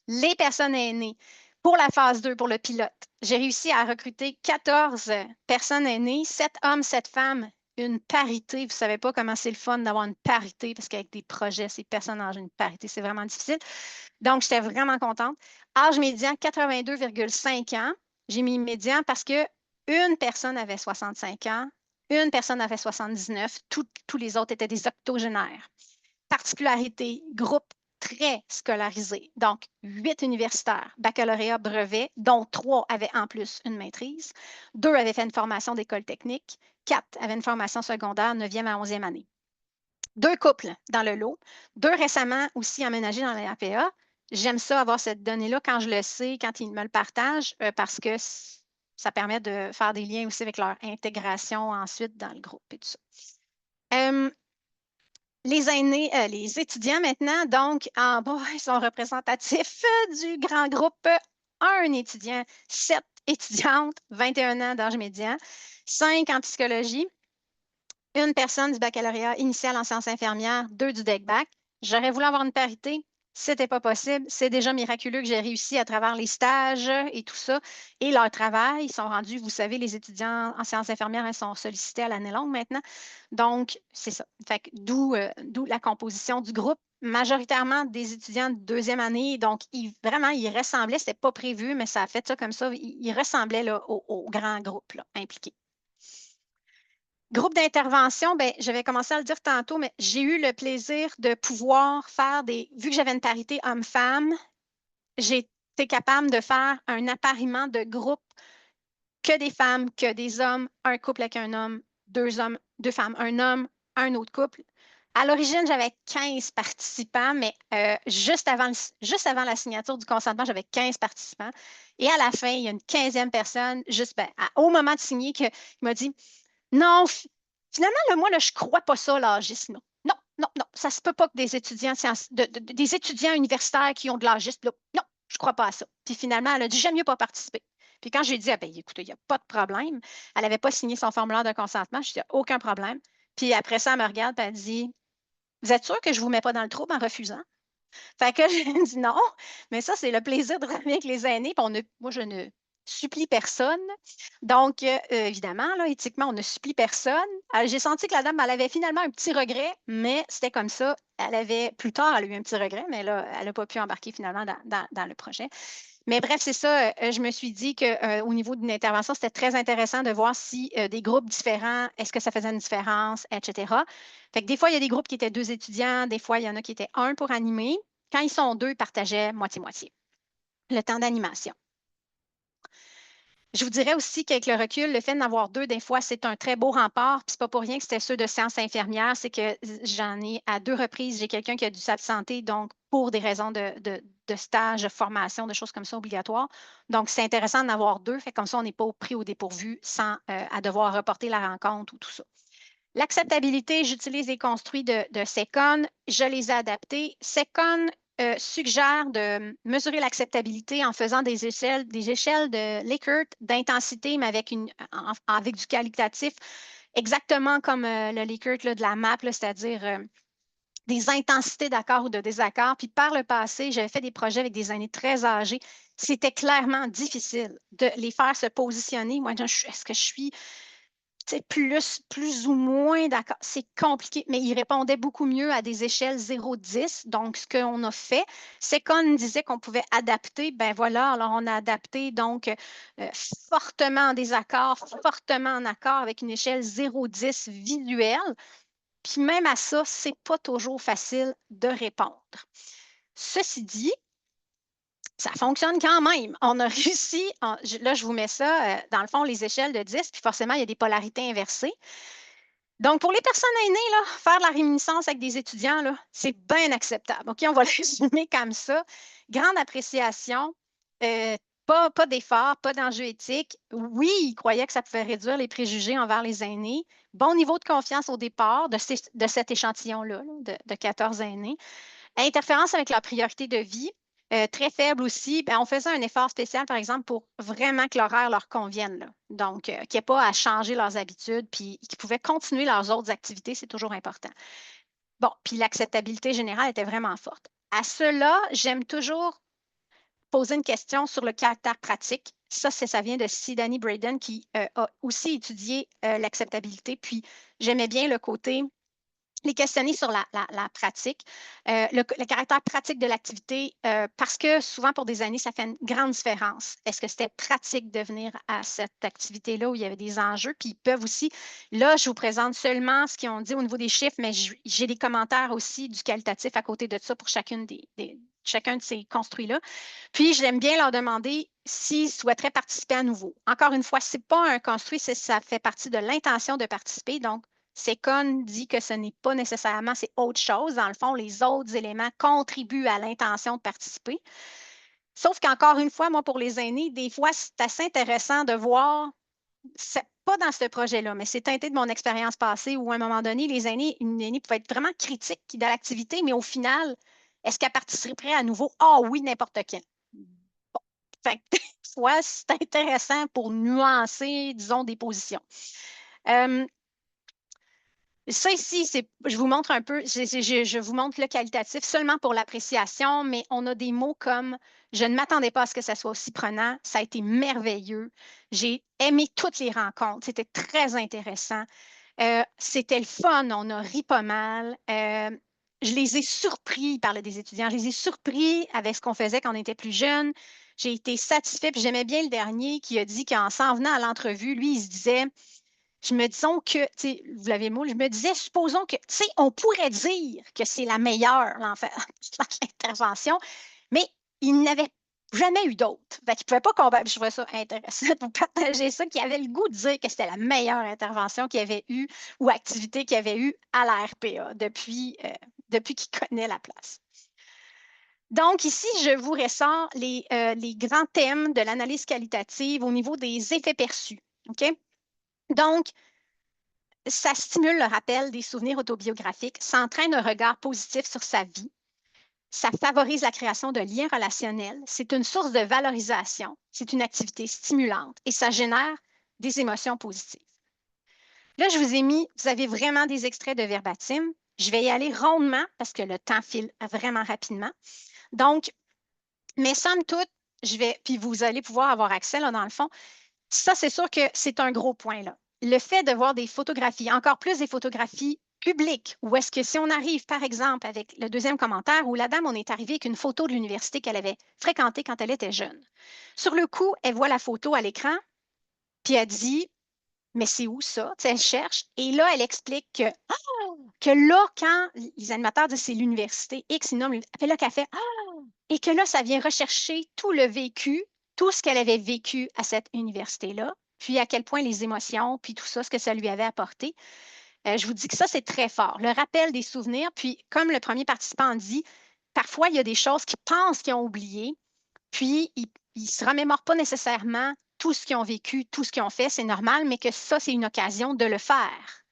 Les personnes aînées, pour la phase 2, pour le pilote, j'ai réussi à recruter 14 personnes aînées, 7 hommes, 7 femmes, une parité. Vous ne savez pas comment c'est le fun d'avoir une parité, parce qu'avec des projets, ces personnes âgées, une parité, c'est vraiment difficile. Donc, j'étais vraiment contente. Âge médian, 82,5 ans. J'ai mis médian parce que une personne avait 65 ans, une personne avait 79, tous les autres étaient des octogénaires. Particularité, groupe très scolarisé. Donc, 8 universitaires, baccalauréat, brevet, dont 3 avaient en plus une maîtrise. 2 avaient fait une formation d'école technique. 4 avaient une formation secondaire, 9e à 11e année. 2 couples dans le lot. 2 récemment aussi emménagés dans la APA. J'aime ça, avoir cette donnée-là quand je le sais, quand ils me le partagent, parce que ça permet de faire des liens aussi avec leur intégration ensuite dans le groupe et tout ça. Les aînés, les étudiants maintenant, donc, en bas, ils sont représentatifs du grand groupe. Un étudiant, 7 étudiantes, 21 ans d'âge médian, 5 en psychologie, une personne du baccalauréat initial en sciences infirmières, 2 du DEC-BAC. J'aurais voulu avoir une parité. Ce n'était pas possible. C'est déjà miraculeux que j'ai réussi à travers les stages et tout ça. Et leur travail, ils sont rendus, vous savez, les étudiants en sciences infirmières, ils sont sollicités à l'année longue maintenant. Donc, c'est ça. D'où la composition du groupe. Majoritairement des étudiants de 2e année. Donc, vraiment, ils ressemblaient, ce n'était pas prévu, mais ça a fait ça comme ça. Ils ressemblaient là, au grand groupe là, impliqué. Groupe d'intervention, ben, je vais commencer à le dire tantôt, mais j'ai eu le plaisir de pouvoir faire vu que j'avais une parité homme-femme, j'ai été capable de faire un appariement de groupe que des femmes, que des hommes, un couple avec un homme, 2 hommes, 2 femmes, un homme, un autre couple, À l'origine, j'avais 15 participants, mais juste avant la signature du consentement, j'avais 15 participants. Et à la fin, il y a une 15e personne, juste au moment de signer, qui m'a dit non, finalement, moi, là, je ne crois pas ça, l'agisme. Non, non, non, non. Ça ne se peut pas que des étudiants, des étudiants universitaires qui ont de l'agisme, là, non, je ne crois pas à ça. Puis finalement, elle a dit j'aime mieux pas participer. Puis quand j'ai dit, ah, ben, écoutez, il n'y a pas de problème, elle n'avait pas signé son formulaire de consentement, je dis aucun problème. Puis après ça, elle me regarde et elle dit vous êtes sûr que je ne vous mets pas dans le trouble en refusant? Fait que j'ai dit non, mais ça, c'est le plaisir de travailler avec les aînés. Moi, je ne supplie personne. Donc, évidemment, là, éthiquement, on ne supplie personne. J'ai senti que la dame, elle avait finalement un petit regret, mais c'était comme ça. Plus tard, elle a eu un petit regret, mais là, elle n'a pas pu embarquer finalement dans le projet. Mais bref, c'est ça. Je me suis dit qu'au niveau d'une intervention, c'était très intéressant de voir si des groupes différents, est-ce que ça faisait une différence, etc. Fait que des fois, il y a des groupes qui étaient 2 étudiants, des fois, il y en a qui étaient 1 pour animer. Quand ils sont 2, ils partageaient moitié-moitié le temps d'animation. Je vous dirais aussi qu'avec le recul, le fait d'en avoir 2, des fois, c'est un très beau rempart. Puis c'est pas pour rien que c'était ceux de sciences infirmières, c'est que j'en ai à 2 reprises, j'ai quelqu'un qui a dû s'absenter, donc pour des raisons de stage, de formation, de choses comme ça obligatoires. Donc, c'est intéressant d'en avoir 2, fait comme ça, on n'est pas pris au dépourvu sans à devoir reporter la rencontre ou tout ça. L'acceptabilité, j'utilise les construits de Secon, je les ai adaptés. Secon suggère de mesurer l'acceptabilité en faisant des échelles de Likert d'intensité, mais avec du qualitatif, exactement comme le Likert de la map, c'est-à-dire des intensités d'accord ou de désaccord. Puis par le passé, j'avais fait des projets avec des aînés très âgés. C'était clairement difficile de les faire se positionner. Moi, est-ce que je suis plus ou moins d'accord. C'est compliqué, mais il répondait beaucoup mieux à des échelles 0-10. Donc, ce qu'on a fait, c'est qu'on disait qu'on pouvait adapter. Ben voilà, alors on a adapté donc fortement en désaccord, fortement en accord avec une échelle 0-10 visuelle. Puis même à ça, c'est pas toujours facile de répondre. Ceci dit, ça fonctionne quand même. On a réussi, là, je vous mets ça, dans le fond, les échelles de 10, puis forcément, il y a des polarités inversées. Donc, pour les personnes aînées, là, faire de la réminiscence avec des étudiants, là, c'est bien acceptable. OK, on va le résumer comme ça. Grande appréciation, pas d'effort, pas d'enjeu éthique. Oui, ils croyaient que ça pouvait réduire les préjugés envers les aînés. Bon niveau de confiance au départ de cet échantillon-là, de 14 aînés. Interférence avec leur priorité de vie. Très faible aussi. Ben, on faisait un effort spécial, par exemple, pour vraiment que l'horaire leur convienne, là. Donc, qu'il n'y ait pas à changer leurs habitudes, puis qu'ils pouvaient continuer leurs autres activités, c'est toujours important. Bon, puis l'acceptabilité générale était vraiment forte. À cela, j'aime toujours poser une question sur le caractère pratique. Ça vient de Sidonie Braden qui a aussi étudié l'acceptabilité. Puis, j'aimais bien le côté les questionner sur la pratique, le caractère pratique de l'activité, parce que souvent pour des années, ça fait une grande différence. Est-ce que c'était pratique de venir à cette activité-là où il y avait des enjeux? Puis ils peuvent aussi, là, je vous présente seulement ce qu'ils ont dit au niveau des chiffres, mais j'ai des commentaires aussi du qualitatif à côté de ça pour chacun de ces construits-là. Puis, j'aime bien leur demander s'ils souhaiteraient participer à nouveau. Encore une fois, ce n'est pas un construit, ça fait partie de l'intention de participer. Donc, Secon dit que ce n'est pas nécessairement, c'est autre chose. Dans le fond, les autres éléments contribuent à l'intention de participer. Sauf qu'encore une fois, moi, pour les aînés, des fois, c'est assez intéressant de voir, c'est pas dans ce projet-là, mais c'est teinté de mon expérience passée où, à un moment donné, une aînée pouvait être vraiment critique de l'activité, mais au final, est-ce qu'elle participerait à nouveau? Ah oui, n'importe quand. Fait que, soit c'est intéressant pour nuancer, disons, des positions. Ça ici, je vous montre un peu, je vous montre le qualitatif seulement pour l'appréciation, mais on a des mots comme je ne m'attendais pas à ce que ça soit aussi prenant. Ça a été merveilleux. J'ai aimé toutes les rencontres. C'était très intéressant. C'était le fun. On a ri pas mal. Je les ai surpris, il parlait des étudiants, je les ai surpris avec ce qu'on faisait quand on était plus jeunes. J'ai été satisfaite. Puis j'aimais bien le dernier qui a dit qu'en s'en venant à l'entrevue, lui, il se disait je me disons que, tu sais, vous l'avez moule, je me disais, supposons que, tu sais, on pourrait dire que c'est la meilleure, l'intervention, mais il n'avait jamais eu d'autres. Fait qu'ils ne pouvaient pas combattre. Je trouvais ça intéressant de vous partager ça, qui avait le goût de dire que c'était la meilleure intervention qu'il y avait eu ou activité qu'il y avait eu à la RPA depuis qu'il connaît la place. Donc, ici, je vous ressors les grands thèmes de l'analyse qualitative au niveau des effets perçus. OK? Donc, ça stimule le rappel des souvenirs autobiographiques, ça entraîne un regard positif sur sa vie, ça favorise la création de liens relationnels, c'est une source de valorisation, c'est une activité stimulante et ça génère des émotions positives. Là, je vous ai mis, vous avez vraiment des extraits de verbatim. Je vais y aller rondement parce que le temps file vraiment rapidement. Donc, mais somme toute, puis vous allez pouvoir avoir accès là, dans le fond. Ça, c'est sûr que c'est un gros point là. Le fait de voir des photographies, encore plus des photographies publiques, où est-ce que si on arrive, par exemple, avec le deuxième commentaire où la dame, on est arrivé avec une photo de l'université qu'elle avait fréquentée quand elle était jeune. Sur le coup, elle voit la photo à l'écran, puis elle dit, mais c'est où ça? Tu sais, elle cherche, et là, elle explique que là, quand les animateurs disent c'est l'université X, ils nomment, là qu'elle fait, et que là, ça vient rechercher tout le vécu, tout ce qu'elle avait vécu à cette université-là, puis à quel point les émotions, puis tout ça, ce que ça lui avait apporté. Je vous dis que ça, c'est très fort. Le rappel des souvenirs, puis comme le premier participant dit, parfois, il y a des choses qu'ils pensent qu'ils ont oubliées, puis ils ne se remémorent pas nécessairement tout ce qu'ils ont vécu, tout ce qu'ils ont fait, c'est normal, mais que ça, c'est une occasion de le faire.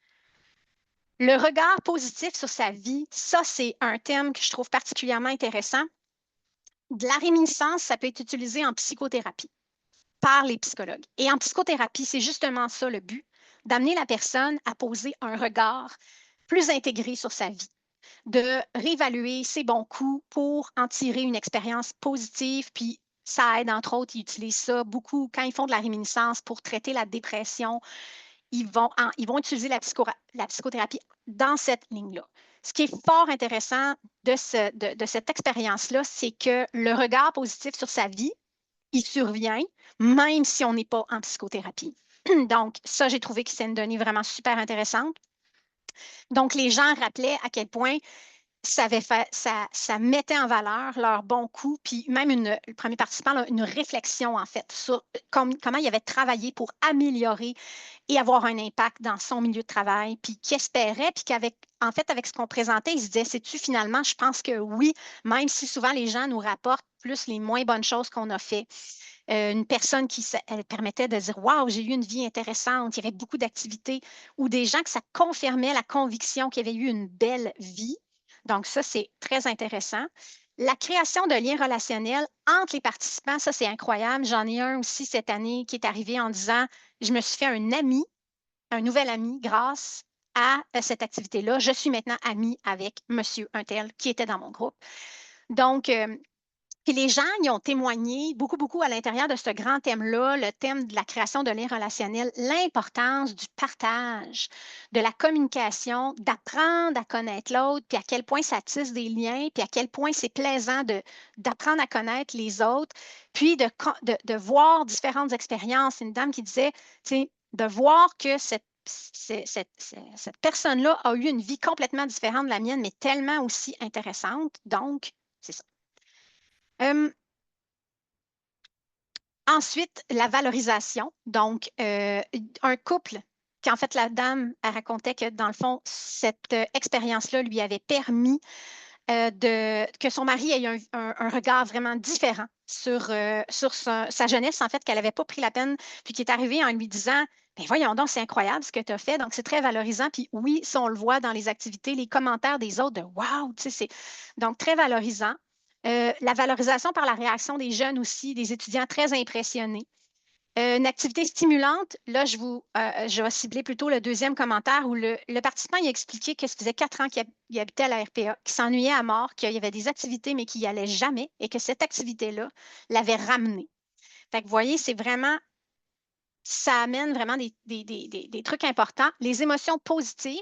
Le regard positif sur sa vie, ça, c'est un thème que je trouve particulièrement intéressant. De la réminiscence, ça peut être utilisé en psychothérapie par les psychologues. Et en psychothérapie, c'est justement ça le but, d'amener la personne à poser un regard plus intégré sur sa vie, de réévaluer ses bons coups pour en tirer une expérience positive. Puis ça aide, entre autres, ils utilisent ça beaucoup quand ils font de la réminiscence pour traiter la dépression. Ils vont utiliser la psychothérapie dans cette ligne-là. Ce qui est fort intéressant de cette expérience-là, c'est que le regard positif sur sa vie, il survient même si on n'est pas en psychothérapie. Donc, ça, j'ai trouvé que c'est une donnée vraiment super intéressante. Donc, les gens rappelaient à quel point ça mettait en valeur leurs bons coups, puis même le premier participant, là, une réflexion, en fait, sur comment il avait travaillé pour améliorer et avoir un impact dans son milieu de travail, puis qui espérait, puis en fait, avec ce qu'on présentait, il se disait, sais-tu, finalement, je pense que oui, même si souvent les gens nous rapportent plus les moins bonnes choses qu'on a fait. Une personne elle permettait de dire, waouh, j'ai eu une vie intéressante, il y avait beaucoup d'activités, ou des gens que ça confirmait la conviction qu'il y avait eu une belle vie. Donc, ça, c'est très intéressant. La création de liens relationnels entre les participants, ça, c'est incroyable. J'en ai un aussi cette année qui est arrivé en disant, je me suis fait un nouvel ami grâce à cette activité-là. Je suis maintenant amie avec monsieur untel qui était dans mon groupe. Donc, puis les gens, ils ont témoigné beaucoup, beaucoup à l'intérieur de ce grand thème-là, le thème de la création de liens relationnels, l'importance du partage, de la communication, d'apprendre à connaître l'autre, puis à quel point ça tisse des liens, puis à quel point c'est plaisant d'apprendre à connaître les autres, puis de voir différentes expériences. Une dame qui disait, tu sais, de voir que cette personne-là a eu une vie complètement différente de la mienne, mais tellement aussi intéressante. Donc, c'est ça. Ensuite, la valorisation. Donc, un couple qu'en fait, la dame, elle racontait que dans le fond, cette expérience-là lui avait permis que son mari ait un regard vraiment différent sur sa jeunesse, en fait, qu'elle n'avait pas pris la peine, puis qui est arrivé en lui disant, ben voyons donc, c'est incroyable ce que tu as fait. Donc, c'est très valorisant. Puis oui, ça, on le voit dans les activités, les commentaires des autres de wow, tu sais, c'est donc très valorisant. La valorisation par la réaction des jeunes aussi, des étudiants très impressionnés. Une activité stimulante, là, je vais cibler plutôt le deuxième commentaire où le participant il a expliqué que ça faisait 4 ans qu'il habitait à la RPA, qu'il s'ennuyait à mort, qu'il y avait des activités, mais qu'il n'y allait jamais et que cette activité-là l'avait ramené. Fait que vous voyez, c'est vraiment, ça amène vraiment des trucs importants. Les émotions positives.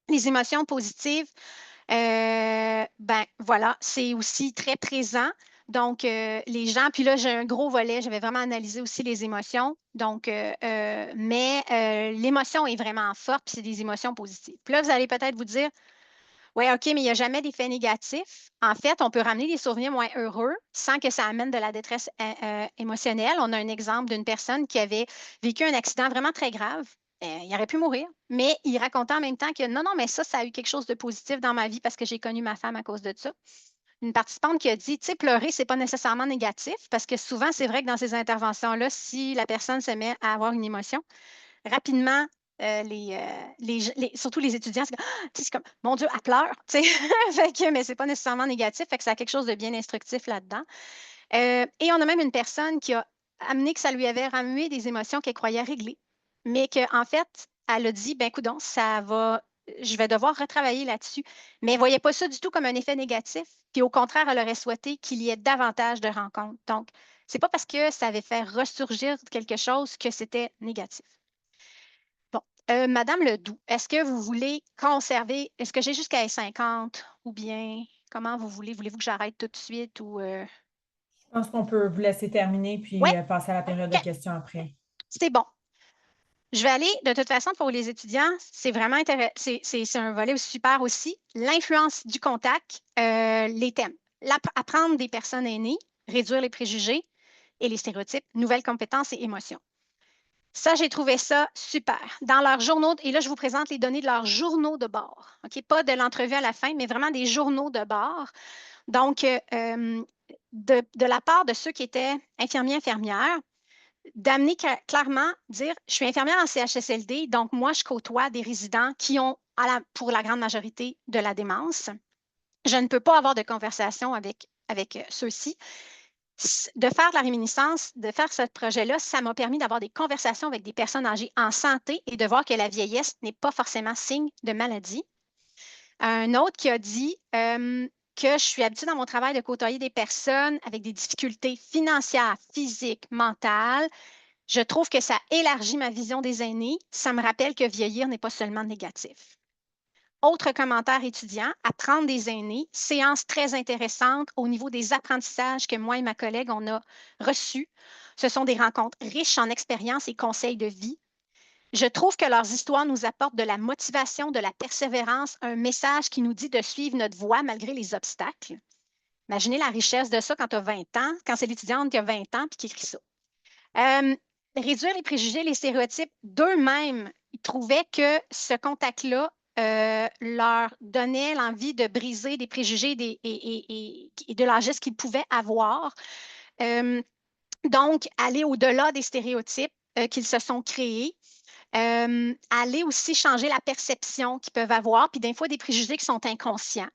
Les émotions positives, ben voilà, c'est aussi très présent. Donc, les gens, puis là, j'ai un gros volet, j'avais vraiment analysé aussi les émotions. Donc, mais l'émotion est vraiment forte, puis c'est des émotions positives. Puis là, vous allez peut-être vous dire, Oui, OK, mais il n'y a jamais d'effet négatif. En fait, on peut ramener des souvenirs moins heureux sans que ça amène de la détresse émotionnelle. On a un exemple d'une personne qui avait vécu un accident vraiment très grave. Il aurait pu mourir, mais il racontait en même temps que non, non, mais ça a eu quelque chose de positif dans ma vie parce que j'ai connu ma femme à cause de ça. Une participante qui a dit, tu sais, pleurer, c'est pas nécessairement négatif parce que souvent, c'est vrai que dans ces interventions-là, si la personne se met à avoir une émotion, rapidement, surtout les étudiants, c'est comme, ah! Tu sais, c'est comme, mon Dieu, elle pleure, tu sais. Mais ce n'est pas nécessairement négatif, fait que ça a quelque chose de bien instructif là-dedans. Et on a même une personne qui a amené que ça lui avait ramené des émotions qu'elle croyait réglées, mais qu'en fait, elle a dit, ben coudonc, je vais devoir retravailler là-dessus. Mais elle ne voyait pas ça du tout comme un effet négatif. Puis au contraire, elle aurait souhaité qu'il y ait davantage de rencontres. Donc, c'est pas parce que ça avait fait ressurgir quelque chose que c'était négatif. Bon, Madame Ledoux, est-ce que vous voulez conserver, est-ce que j'ai jusqu'à 50 ou bien comment vous voulez? Voulez-vous que j'arrête tout de suite ou Je pense qu'on peut vous laisser terminer ouais, puis passer à la période de OK, questions après. c'est bon. Je vais aller, de toute façon, pour les étudiants, c'est vraiment intéressant. C'est un volet super aussi. L'influence du contact, les thèmes. Apprendre des personnes aînées, réduire les préjugés et les stéréotypes, nouvelles compétences et émotions. Ça, j'ai trouvé ça super. Dans leurs journaux, et là, je vous présente les données de leurs journaux de bord. OK? Pas de l'entrevue à la fin, mais vraiment des journaux de bord. Donc, de la part de ceux qui étaient infirmières, d'amener clairement, dire, je suis infirmière en CHSLD, donc moi, je côtoie des résidents qui ont, pour la grande majorité, de la démence. Je ne peux pas avoir de conversation avec ceux-ci. De faire de la réminiscence, de faire ce projet-là, ça m'a permis d'avoir des conversations avec des personnes âgées en santé et de voir que la vieillesse n'est pas forcément signe de maladie. Un autre qui a dit que je suis habituée dans mon travail de côtoyer des personnes avec des difficultés financières, physiques, mentales. Je trouve que ça élargit ma vision des aînés. Ça me rappelle que vieillir n'est pas seulement négatif. Autre commentaire étudiant, apprendre des aînés, séance très intéressante au niveau des apprentissages que moi et ma collègue, on a reçus. Ce sont des rencontres riches en expériences et conseils de vie. Je trouve que leurs histoires nous apportent de la motivation, de la persévérance, un message qui nous dit de suivre notre voie malgré les obstacles. Imaginez la richesse de ça quand tu as 20 ans, quand c'est l'étudiante qui a 20 ans et qui écrit ça. Euh, Réduire les préjugés, les stéréotypes d'eux-mêmes. Ils trouvaient que ce contact-là leur donnait l'envie de briser des préjugés et de l'âgisme qu'ils pouvaient avoir. Euh, donc, aller au-delà des stéréotypes qu'ils se sont créés. Aller aussi changer la perception qu'ils peuvent avoir, puis des fois des préjugés qui sont inconscients.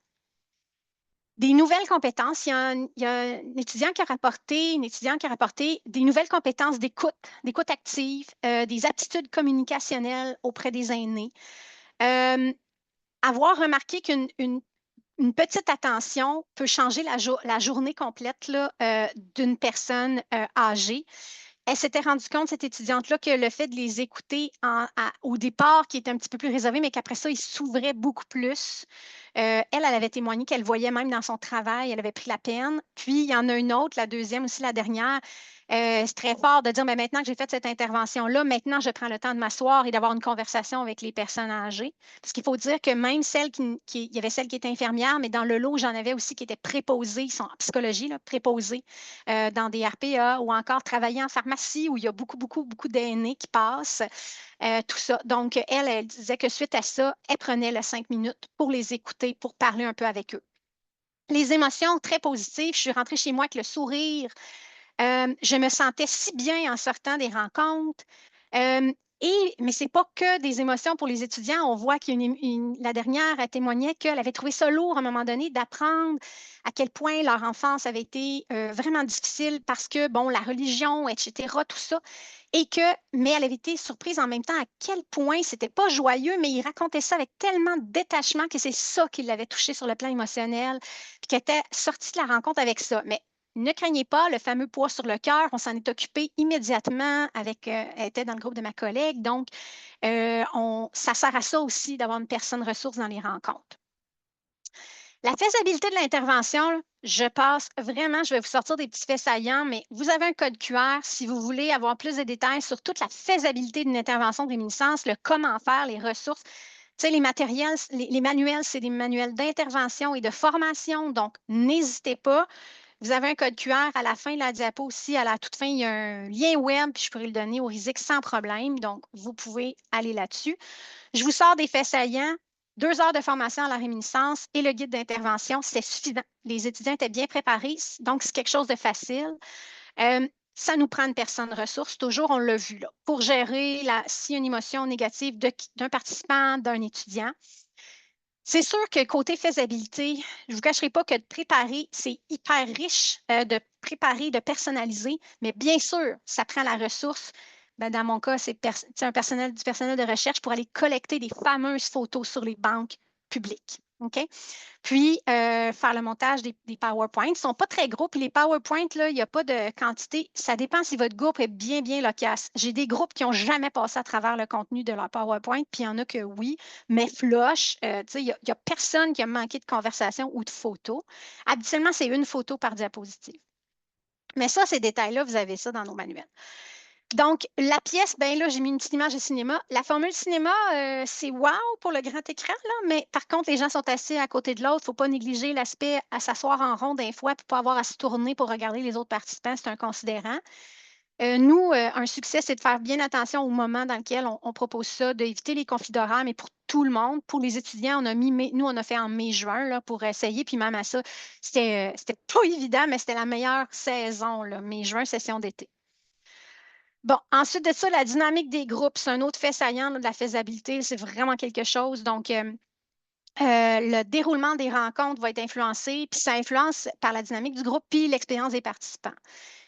Des nouvelles compétences. Il y a un étudiant qui a rapporté, une étudiante qui a rapporté des nouvelles compétences d'écoute active, des aptitudes communicationnelles auprès des aînés. Avoir remarqué une petite attention peut changer la journée complète d'une personne âgée. Elle s'était rendue compte, cette étudiante-là, que le fait de les écouter au départ, qui était un petit peu plus réservé, mais qu'après ça, ils s'ouvraient beaucoup plus. Elle avait témoigné qu'elle voyait même dans son travail, elle avait pris la peine. Puis, il y en a une autre, la deuxième aussi, la dernière. C'est très fort de dire, mais maintenant que j'ai fait cette intervention-là, maintenant, je prends le temps de m'asseoir et d'avoir une conversation avec les personnes âgées. Parce qu'il faut dire que même il y avait celle qui était infirmière, mais dans le lot, j'en avais aussi qui étaient préposées, ils sont en psychologie, là, préposées dans des RPA ou encore travailler en pharmacie où il y a beaucoup, beaucoup, beaucoup d'aînés qui passent. Tout ça. Donc, elle disait que suite à ça, elle prenait les 5 minutes pour les écouter, pour parler un peu avec eux. Les émotions très positives, je suis rentrée chez moi avec le sourire. Je me sentais si bien en sortant des rencontres. Mais ce n'est pas que des émotions pour les étudiants. On voit la dernière elle témoignait qu'elle avait trouvé ça lourd à un moment donné d'apprendre à quel point leur enfance avait été vraiment difficile parce que, bon, la religion, etc., tout ça. Mais elle avait été surprise en même temps à quel point c'était pas joyeux, mais il racontait ça avec tellement de détachement que c'est ça qui l'avait touché sur le plan émotionnel, puis qu'elle était sortie de la rencontre avec ça. Mais ne craignez pas, le fameux poids sur le cœur, on s'en est occupé immédiatement elle était dans le groupe de ma collègue, donc ça sert à ça aussi d'avoir une personne ressource dans les rencontres. La faisabilité de l'intervention, je passe vraiment, je vais vous sortir des petits faits saillants, mais vous avez un code QR si vous voulez avoir plus de détails sur toute la faisabilité d'une intervention de réminiscence, le comment faire, les ressources. Tu sais, les matériels, les manuels, c'est des manuels d'intervention et de formation, donc n'hésitez pas. Vous avez un code QR à la fin de la diapo aussi. À la toute fin, il y a un lien web, puis je pourrais le donner au RISIC sans problème. Donc, vous pouvez aller là-dessus. Je vous sors des faits saillants. 2 heures de formation à la réminiscence et le guide d'intervention, c'est suffisant. Les étudiants étaient bien préparés, donc c'est quelque chose de facile. Ça nous prend une personne ressource, toujours, on l'a vu là, pour gérer s'il y a une émotion négative d'un participant, d'un étudiant. C'est sûr que côté faisabilité, je ne vous cacherai pas que de préparer, c'est hyper riche de préparer, de personnaliser, mais bien sûr, ça prend la ressource. Ben, dans mon cas, c'est du personnel de recherche pour aller collecter des fameuses photos sur les banques publiques. OK? Puis, faire le montage des PowerPoints. Ils ne sont pas très gros. Puis les PowerPoints, là, il n'y a pas de quantité. Ça dépend si votre groupe est bien, bien loquace. J'ai des groupes qui n'ont jamais passé à travers le contenu de leur PowerPoint, puis il y en a que oui, mais flush. Il n'y a personne qui a manqué de conversation ou de photos. Habituellement, c'est une photo par diapositive. Mais ça, ces détails-là, vous avez ça dans nos manuels. Donc, la pièce, bien là, j'ai mis une petite image de cinéma. La formule cinéma, c'est wow pour le grand écran, là, mais par contre, les gens sont assis à côté de l'autre. Il ne faut pas négliger l'aspect à s'asseoir en rond d'un fois et pas avoir à se tourner pour regarder les autres participants. C'est un considérant. Nous, un succès, c'est de faire bien attention au moment dans lequel on propose ça, d'éviter les conflits d'horaire, mais pour tout le monde. Pour les étudiants, nous, on a fait en mai-juin pour essayer, puis même à ça, c'était pas évident, mais c'était la meilleure saison, mai-juin, session d'été. Bon, ensuite de ça, la dynamique des groupes, c'est un autre fait saillant de la faisabilité, c'est vraiment quelque chose. Donc, le déroulement des rencontres va être influencé, puis ça influence par la dynamique du groupe, puis l'expérience des participants.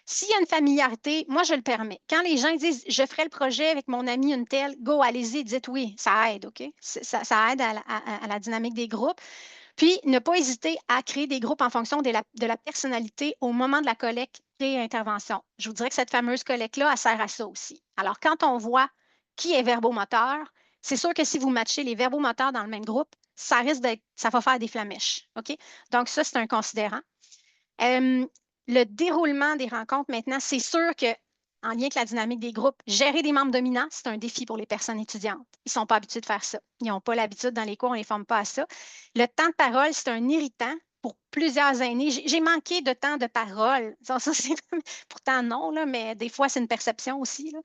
S'il y a une familiarité, moi, je le permets. Quand les gens disent « je ferai le projet avec mon ami une telle », go, allez-y, dites oui, ça aide, OK? Ça aide à la dynamique des groupes. Puis, ne pas hésiter à créer des groupes en fonction de la personnalité au moment de la collecte et intervention. Je vous dirais que cette fameuse collecte-là, elle sert à ça aussi. Alors, quand on voit qui est verbomoteur, c'est sûr que si vous matchez les verbomoteurs dans le même groupe, ça va faire des flamèches. OK? Donc, ça, c'est un considérant. Le déroulement des rencontres, maintenant, c'est sûr que en lien avec la dynamique des groupes, gérer des membres dominants, c'est un défi pour les personnes étudiantes. Ils ne sont pas habitués de faire ça. Ils n'ont pas l'habitude dans les cours, on ne les forme pas à ça. Le temps de parole, c'est un irritant pour plusieurs années. J'ai manqué de temps de parole. Ça, pourtant, non, là, mais des fois, c'est une perception aussi. Là.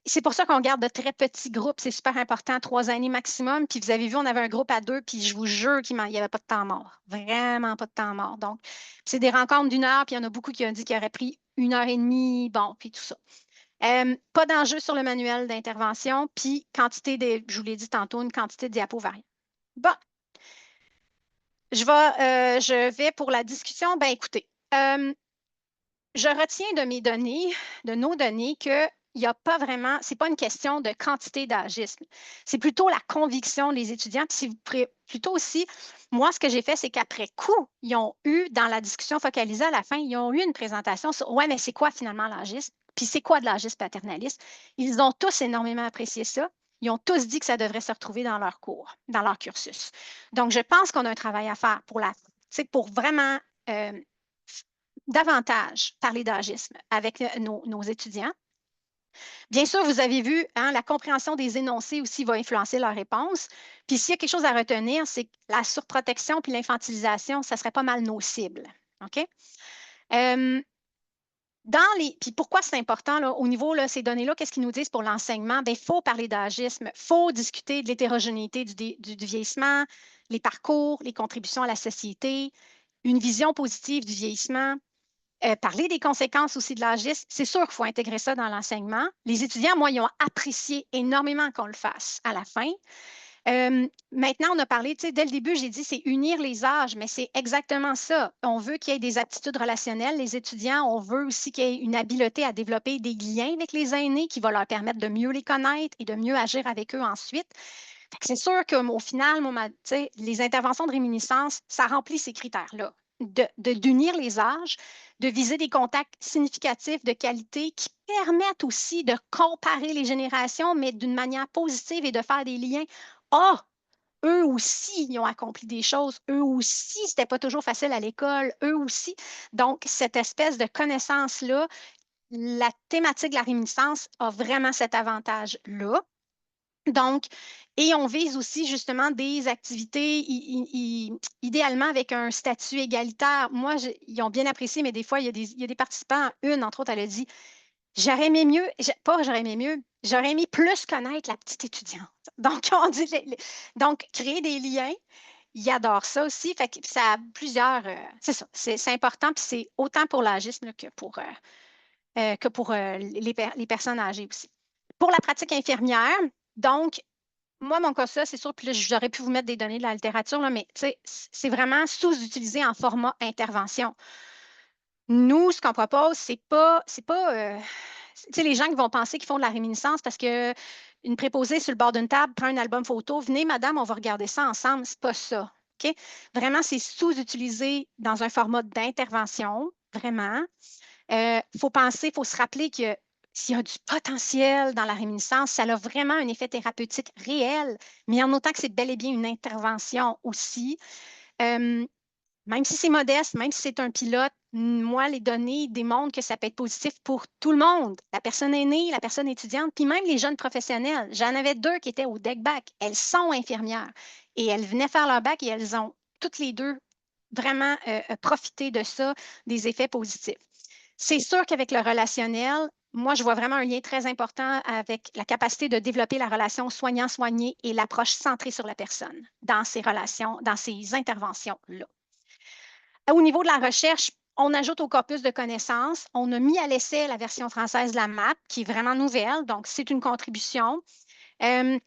C'est pour ça qu'on garde de très petits groupes. C'est super important, 3 années maximum. Puis vous avez vu, on avait un groupe à 2, puis je vous jure qu'il n'y avait pas de temps mort. Vraiment pas de temps mort. Donc, c'est des rencontres d'1 heure, puis il y en a beaucoup qui ont dit qu'il aurait pris 1 heure et demie, bon, puis tout ça. Pas d'enjeu sur le manuel d'intervention, puis je vous l'ai dit tantôt, une quantité de diapos variable. Bon, je vais pour la discussion. Ben écoutez, je retiens de nos données, que il n'y a pas vraiment, ce n'est pas une question de quantité d'agisme. C'est plutôt la conviction des étudiants. Puis plutôt aussi, moi, ce que j'ai fait, c'est qu'après coup, ils ont eu, dans la discussion focalisée à la fin, ils ont eu une présentation sur ouais, mais c'est quoi finalement l'agisme? Puis c'est quoi de l'agisme paternaliste? Ils ont tous énormément apprécié ça. Ils ont tous dit que ça devrait se retrouver dans leur cours, dans leur cursus. Donc, je pense qu'on a un travail à faire pour vraiment davantage parler d'agisme avec nos étudiants. Bien sûr, vous avez vu, hein, la compréhension des énoncés aussi va influencer leur réponse. Puis s'il y a quelque chose à retenir, c'est que la surprotection puis l'infantilisation, ça serait pas mal nos cibles. OK? Puis pourquoi c'est important là, au niveau de ces données-là, qu'est-ce qu'ils nous disent pour l'enseignement? Il faut parler d'agisme, il faut discuter de l'hétérogénéité du vieillissement, les parcours, les contributions à la société, une vision positive du vieillissement. Parler des conséquences aussi de l'agisme, c'est sûr qu'il faut intégrer ça dans l'enseignement. Les étudiants, moi, ils ont apprécié énormément qu'on le fasse à la fin. Maintenant, on a parlé, dès le début, j'ai dit c'est unir les âges, mais c'est exactement ça. On veut qu'il y ait des aptitudes relationnelles. Les étudiants, on veut aussi qu'il y ait une habileté à développer des liens avec les aînés qui va leur permettre de mieux les connaître et de mieux agir avec eux ensuite. C'est sûr qu'au final, les interventions de réminiscence, ça remplit ces critères-là. D'unir les âges, de viser des contacts significatifs de qualité qui permettent aussi de comparer les générations, mais d'une manière positive et de faire des liens. Ah, eux aussi, ils ont accompli des choses. Eux aussi, ce n'était pas toujours facile à l'école. Eux aussi. Donc, cette espèce de connaissance-là, la thématique de la réminiscence a vraiment cet avantage-là. Donc, Et on vise aussi justement des activités idéalement avec un statut égalitaire. Moi, ils ont bien apprécié, mais des fois, il y a des participants, une entre autres, elle a dit, j'aurais aimé mieux, pas j'aurais aimé mieux, j'aurais aimé plus connaître la petite étudiante. Donc, on dit, donc créer des liens, ils adorent ça aussi. Fait que ça a plusieurs, c'est ça, c'est important, puis c'est autant pour l'agisme que pour les personnes âgées aussi. Pour la pratique infirmière, donc, moi, mon cas, ça, c'est sûr, puis là, j'aurais pu vous mettre des données de la littérature, là, mais c'est vraiment sous-utilisé en format intervention. Nous, ce qu'on propose, les gens qui vont penser qu'ils font de la réminiscence parce que une préposée sur le bord d'une table prend un album photo. Venez, madame, on va regarder ça ensemble. C'est pas ça. OK? Vraiment, c'est sous-utilisé dans un format d'intervention, vraiment. Faut penser, il faut se rappeler que s'il y a du potentiel dans la réminiscence, ça a vraiment un effet thérapeutique réel, mais en autant que c'est bel et bien une intervention aussi. Même si c'est modeste, même si c'est un pilote, moi, les données démontrent que ça peut être positif pour tout le monde. La personne aînée, la personne étudiante, puis même les jeunes professionnels. J'en avais deux qui étaient au deck-back. Elles sont infirmières et elles venaient faire leur bac et elles ont toutes les deux vraiment profité de ça, des effets positifs. C'est sûr qu'avec le relationnel, moi, je vois vraiment un lien très important avec la capacité de développer la relation soignant-soigné et l'approche centrée sur la personne dans ces relations, dans ces interventions-là. Au niveau de la recherche, on ajoute au corpus de connaissances. On a mis à l'essai la version française de la MAP, qui est vraiment nouvelle, donc c'est une contribution. Euh,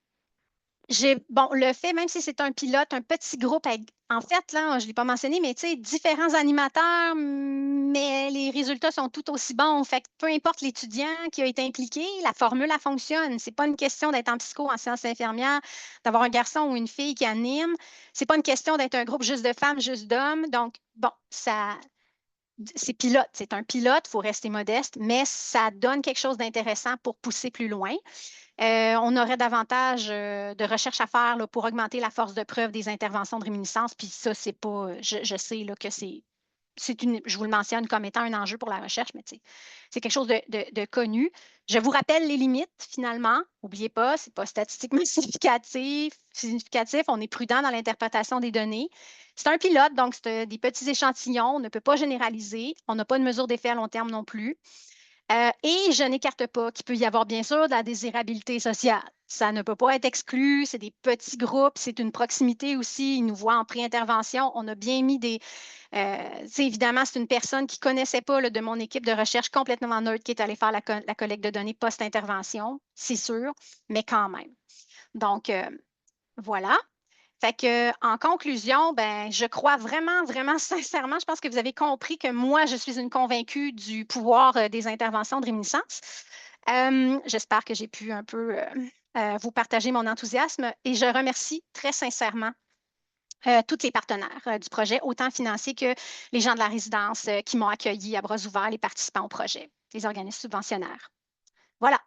le fait, même si c'est un pilote, un petit groupe, en fait, là, je ne l'ai pas mentionné, mais tu sais, différents animateurs, mais les résultats sont tout aussi bons. Fait que peu importe l'étudiant qui a été impliqué, la formule, elle fonctionne. Ce n'est pas une question d'être en psycho, en sciences infirmières, d'avoir un garçon ou une fille qui anime. Ce n'est pas une question d'être un groupe juste de femmes, juste d'hommes. Donc, bon, c'est pilote. C'est un pilote, il faut rester modeste, mais ça donne quelque chose d'intéressant pour pousser plus loin. On aurait davantage de recherches à faire là, pour augmenter la force de preuve des interventions de réminiscence. Puis ça, c'est pas. Je sais là, que je vous le mentionne comme étant un enjeu pour la recherche, mais c'est quelque chose de connu. Je vous rappelle les limites, finalement. N'oubliez pas, ce n'est pas statistiquement significatif. On est prudent dans l'interprétation des données. C'est un pilote, donc c'est des petits échantillons. On ne peut pas généraliser. On n'a pas de mesure d'effet à long terme non plus. Et je n'écarte pas qu'il peut y avoir bien sûr de la désirabilité sociale. Ça ne peut pas être exclu, c'est des petits groupes, c'est une proximité aussi. Ils nous voient en pré-intervention. On a bien mis évidemment, c'est une personne qui ne connaissait pas là, de mon équipe de recherche complètement neutre qui est allée faire la collecte de données post-intervention, c'est sûr, mais quand même. Donc, voilà. Fait que, en conclusion, ben, je crois vraiment, vraiment sincèrement, je pense que vous avez compris que moi, je suis une convaincue du pouvoir des interventions de réminiscence. J'espère que j'ai pu un peu vous partager mon enthousiasme et je remercie très sincèrement tous les partenaires du projet, autant financiers que les gens de la résidence qui m'ont accueilli à bras ouverts, les participants au projet, les organismes subventionnaires. Voilà.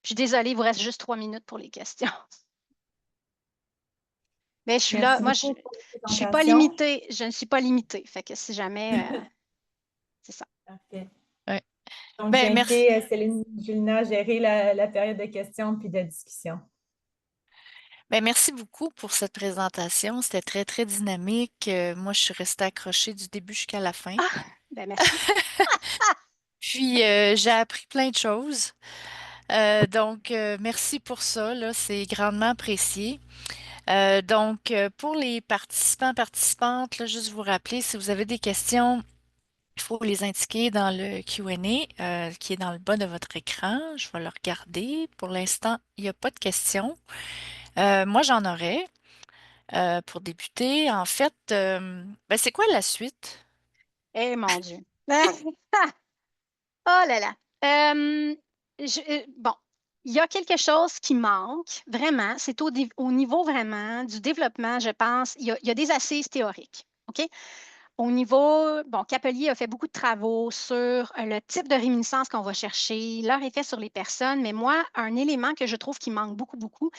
Je suis désolée, il vous reste juste 3 minutes pour les questions. Mais je suis là, Merci moi, beaucoup pour la je suis pas présentation. limitée, je ne suis pas limitée. Fait que si jamais, c'est ça. Parfait. Ouais. Donc, je vais Ben, merci. inviter Céline Julina à gérer la période de questions puis de discussion. Ben, merci beaucoup pour cette présentation. C'était très, très dynamique. Moi, je suis restée accrochée du début jusqu'à la fin. Ah, ben merci. Puis, j'ai appris plein de choses. Donc, merci pour ça, là, c'est grandement apprécié. Donc, pour les participants, participantes, là, juste vous rappeler, si vous avez des questions, il faut les indiquer dans le Q&A qui est dans le bas de votre écran. Je vais le regarder. Pour l'instant, il n'y a pas de questions. Moi, j'en aurais pour débuter. En fait, ben, c'est quoi la suite? Eh mon Dieu. Oh là là. Bon, il y a quelque chose qui manque, vraiment. C'est au niveau vraiment du développement, je pense. Il y a des assises théoriques. OK? Au niveau, bon, Capelier a fait beaucoup de travaux sur le type de réminiscence qu'on va chercher, leur effet sur les personnes, mais moi, un élément que je trouve qui manque beaucoup, beaucoup,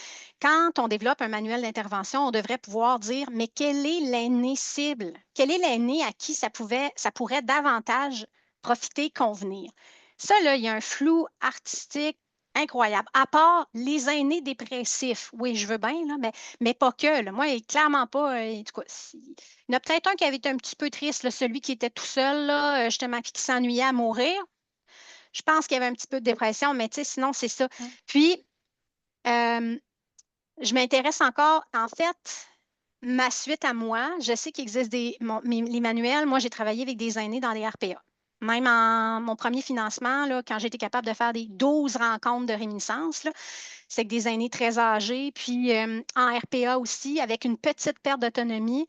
quand on développe un manuel d'intervention, on devrait pouvoir dire, mais quel est l'aîné cible? Quel est l'aîné à qui ça pourrait davantage profiter, convenir? Ça, là, il y a un flou artistique incroyable. À part les aînés dépressifs. Oui, je veux bien, là, mais pas que. Là. Moi, clairement pas. En tout cas, il y en a peut-être un qui avait été un petit peu triste, là, celui qui était tout seul, là, justement, puis qui s'ennuyait à mourir. Je pense qu'il y avait un petit peu de dépression, mais tu sais, sinon, c'est ça. Mm. Puis, euh, je m'intéresse encore, en fait, ma suite à moi, je sais qu'il existe les manuels. Moi, j'ai travaillé avec des aînés dans les RPA. Même en mon premier financement, là, quand j'étais capable de faire des 12 rencontres de réminiscence, là, c'est avec des aînés très âgés, puis en RPA aussi, avec une petite perte d'autonomie.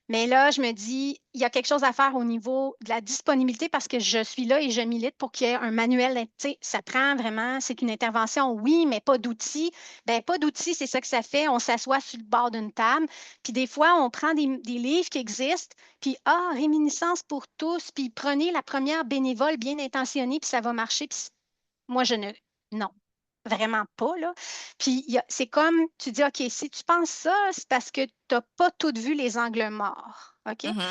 Mais là, je me dis, il y a quelque chose à faire au niveau de la disponibilité parce que je suis là et je milite pour qu'il y ait un manuel. Tu sais, ça prend vraiment, c'est une intervention, oui, mais pas d'outils. Bien, pas d'outils, c'est ça que ça fait. On s'assoit sur le bord d'une table. Puis des fois, on prend des livres qui existent, puis réminiscence pour tous, puis prenez la première bénévole bien intentionnée, puis ça va marcher. Puis moi, je ne. Non. Vraiment pas, là. Puis c'est comme, tu dis, OK, si tu penses ça, c'est parce que tu n'as pas tout vu les angles morts. OK? Mhm.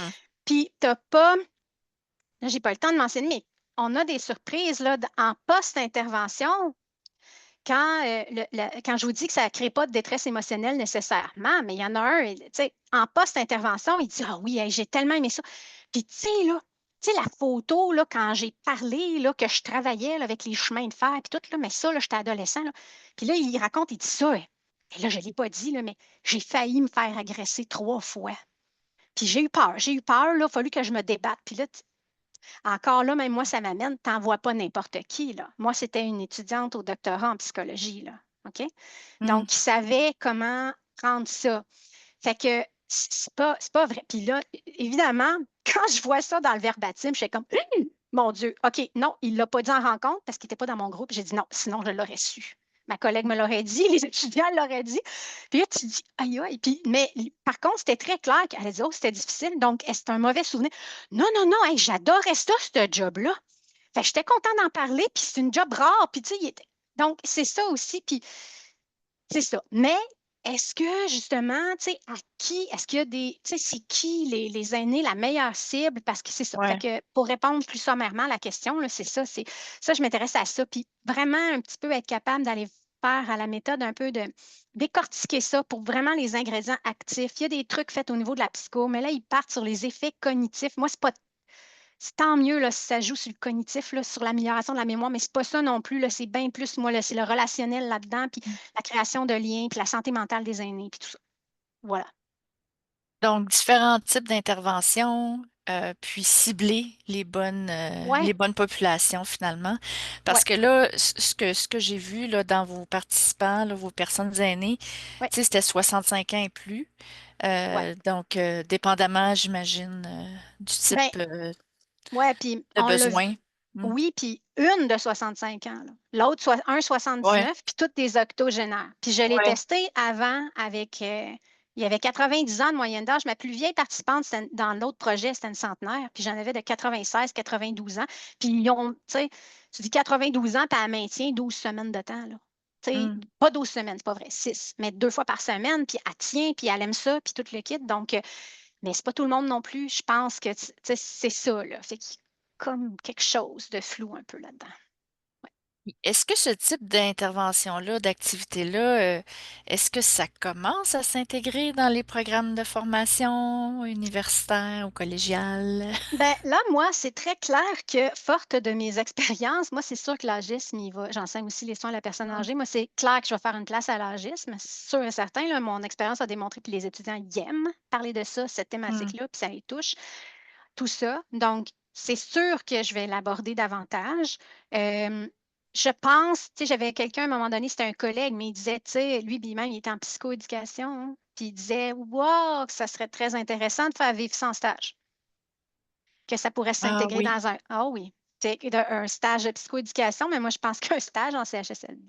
Puis tu n'as pas, là, j'ai pas le temps de mentionner, mais on a des surprises là, en post-intervention. Quand je vous dis que ça ne crée pas de détresse émotionnelle nécessairement, mais il y en a un, tu sais, en post-intervention, il dit, ah oui, hey, j'ai tellement aimé ça. Puis, tu sais, là, la photo, là, quand j'ai parlé, là, que je travaillais là, avec les chemins de fer, puis tout, là, mais ça, là, j'étais adolescent, là. Puis là, il raconte, il dit ça. Et là, je ne l'ai pas dit, là, mais j'ai failli me faire agresser 3 fois. Puis j'ai eu peur, là, il a fallu que je me débatte. Puis là, encore là, même moi, ça m'amène, t'envoies pas n'importe qui, là. Moi, c'était une étudiante au doctorat en psychologie, là. OK? Mm. Donc, il savait comment prendre ça. Fait que c'est pas vrai. Puis là, évidemment, quand je vois ça dans le verbatim, je suis comme, mon Dieu, OK, non, il ne l'a pas dit en rencontre parce qu'il n'était pas dans mon groupe. J'ai dit non, sinon je l'aurais su. Ma collègue me l'aurait dit, les étudiants l'auraient dit. Puis là, tu dis, aïe, aïe. Puis, mais par contre, c'était très clair qu'elle a dit, oh, c'était difficile. Donc, est-ce un mauvais souvenir? Non, non, non, hey, j'adorais ça, ce job-là. Fait que j'étais contente d'en parler, puis c'est une job rare. Puis, tu sais, donc, c'est ça aussi. Puis, c'est ça. Mais est-ce que justement, tu sais, à qui, est-ce qu'il y a des, tu sais, c'est qui les aînés la meilleure cible? Parce que c'est ça. Fait Ouais. que pour répondre plus sommairement à la question, là, c'est ça, je m'intéresse à ça. Puis vraiment un petit peu être capable d'aller faire à la méthode un peu de décortiquer ça pour vraiment les ingrédients actifs. Il y a des trucs faits au niveau de la psycho, mais là, ils partent sur les effets cognitifs. Moi, c'est tant mieux là, si ça joue sur le cognitif, là, sur l'amélioration de la mémoire, mais c'est pas ça non plus. Là, c'est bien plus, moi, là, c'est le relationnel là-dedans, puis la création de liens, puis la santé mentale des aînés, puis tout ça. Voilà. Donc, différents types d'interventions, puis cibler Ouais, les bonnes populations finalement. ouais, Parce que là, ce que j'ai vu là, dans vos participants, là, vos personnes aînées, ouais, tu sais, c'était 65 ans et plus. ouais. Donc, dépendamment, j'imagine, du type Ben, ouais, puis de on l'a vu. besoin. Mm. Oui, puis une de 65 ans, là. L'autre, un Ouais, 79, puis toutes des octogénaires. Puis je l'ai ouais. testé avant avec. Il y avait 90 ans de moyenne d'âge. Ma plus vieille participante, dans l'autre projet, c'était une centenaire. Puis j'en avais de 96, 92 ans. Puis ils ont, tu sais, tu dis 92 ans, puis elle maintient 12 semaines de temps, là. Tu sais, Mm. pas 12 semaines, c'est pas vrai, 6, mais 2 fois par semaine, puis elle tient, puis elle aime ça, puis tout le kit. Donc, mais c'est pas tout le monde non plus. Je pense que, tu sais, c'est ça, là. Fait qu'il y a comme quelque chose de flou un peu là-dedans. Est-ce que ce type d'intervention-là, d'activité-là, est-ce que ça commence à s'intégrer dans les programmes de formation universitaire ou collégiale? Ben là, moi, c'est très clair que, forte de mes expériences, moi, c'est sûr que l'agisme, j'enseigne aussi les soins à la personne Mm. âgée. Moi, c'est clair que je vais faire une place à l'agisme, c'est sûr et certain. Là, mon expérience a démontré, puis les étudiants ils aiment parler de ça, cette Mm. thématique-là, puis ça les touche, tout ça. Donc, c'est sûr que je vais l'aborder davantage. Euh, je pense, tu sais, j'avais quelqu'un à un moment donné, c'était un collègue, mais il disait, tu sais, lui, lui-même, il était en psychoéducation, hein, puis il disait, wow, que ça serait très intéressant de faire vivre ça en stage, que ça pourrait Ah s'intégrer oui, dans un oui, un stage de psychoéducation, mais moi, je pense qu'un stage en CHSLD.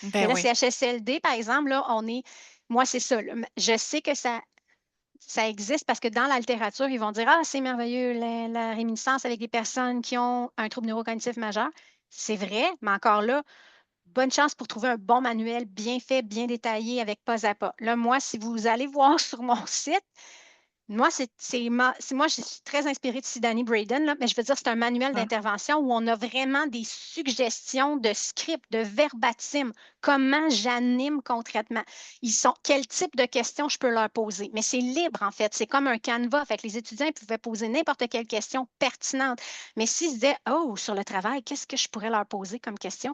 Mais ben là, oui. CHSLD, par exemple, là, moi, c'est ça. Là, je sais que ça existe parce que dans la littérature, ils vont dire, ah, c'est merveilleux, la réminiscence avec des personnes qui ont un trouble neurocognitif majeur. C'est vrai, mais encore là, bonne chance pour trouver un bon manuel bien fait, bien détaillé, avec pas à pas. Là, moi, si vous allez voir sur mon site, Moi, moi, je suis très inspirée de Sidonie Braden, là, mais je veux dire, c'est un manuel d'intervention où on a vraiment des suggestions de script, de verbatim, comment j'anime concrètement. Quel type de questions je peux leur poser. Mais c'est libre, en fait. C'est comme un canevas. Fait que les étudiants ils pouvaient poser n'importe quelle question pertinente. Mais s'ils se disaient, oh, sur le travail, qu'est-ce que je pourrais leur poser comme question?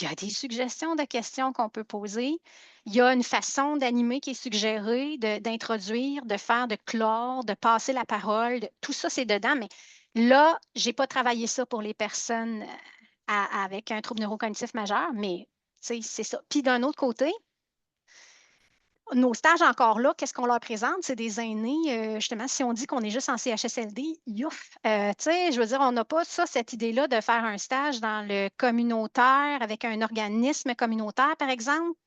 Il y a des suggestions de questions qu'on peut poser. Il y a une façon d'animer qui est suggérée, d'introduire, de faire, de clore, de passer la parole. Tout ça, c'est dedans. Mais là, je n'ai pas travaillé ça pour les personnes avec un trouble neurocognitif majeur, mais c'est ça. Puis d'un autre côté, nos stages encore là, qu'est-ce qu'on leur présente? C'est des aînés, justement, si on dit qu'on est juste en CHSLD, youf! Je veux dire, on n'a pas ça, cette idée-là de faire un stage dans le communautaire avec un organisme communautaire, par exemple.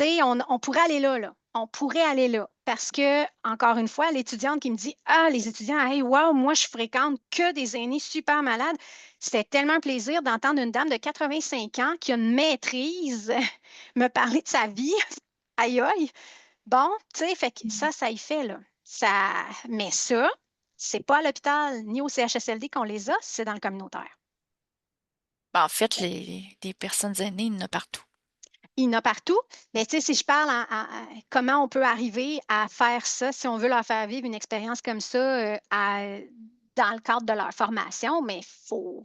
On pourrait aller là, là. On pourrait aller là. Parce que, encore une fois, l'étudiante qui me dit ah, les étudiants, hey, wow, moi, je fréquente que des aînés super malades. C'était tellement un plaisir d'entendre une dame de 85 ans qui a une maîtrise me parler de sa vie. Aïe, aïe. Bon, fait que ça y fait, là. Mais ça, c'est pas à l'hôpital ni au CHSLD qu'on les a, c'est dans le communautaire. En fait, des personnes aînées, il y en a partout. Il y en a partout. Mais si je parle comment on peut arriver à faire ça, si on veut leur faire vivre une expérience comme ça dans le cadre de leur formation, mais il faut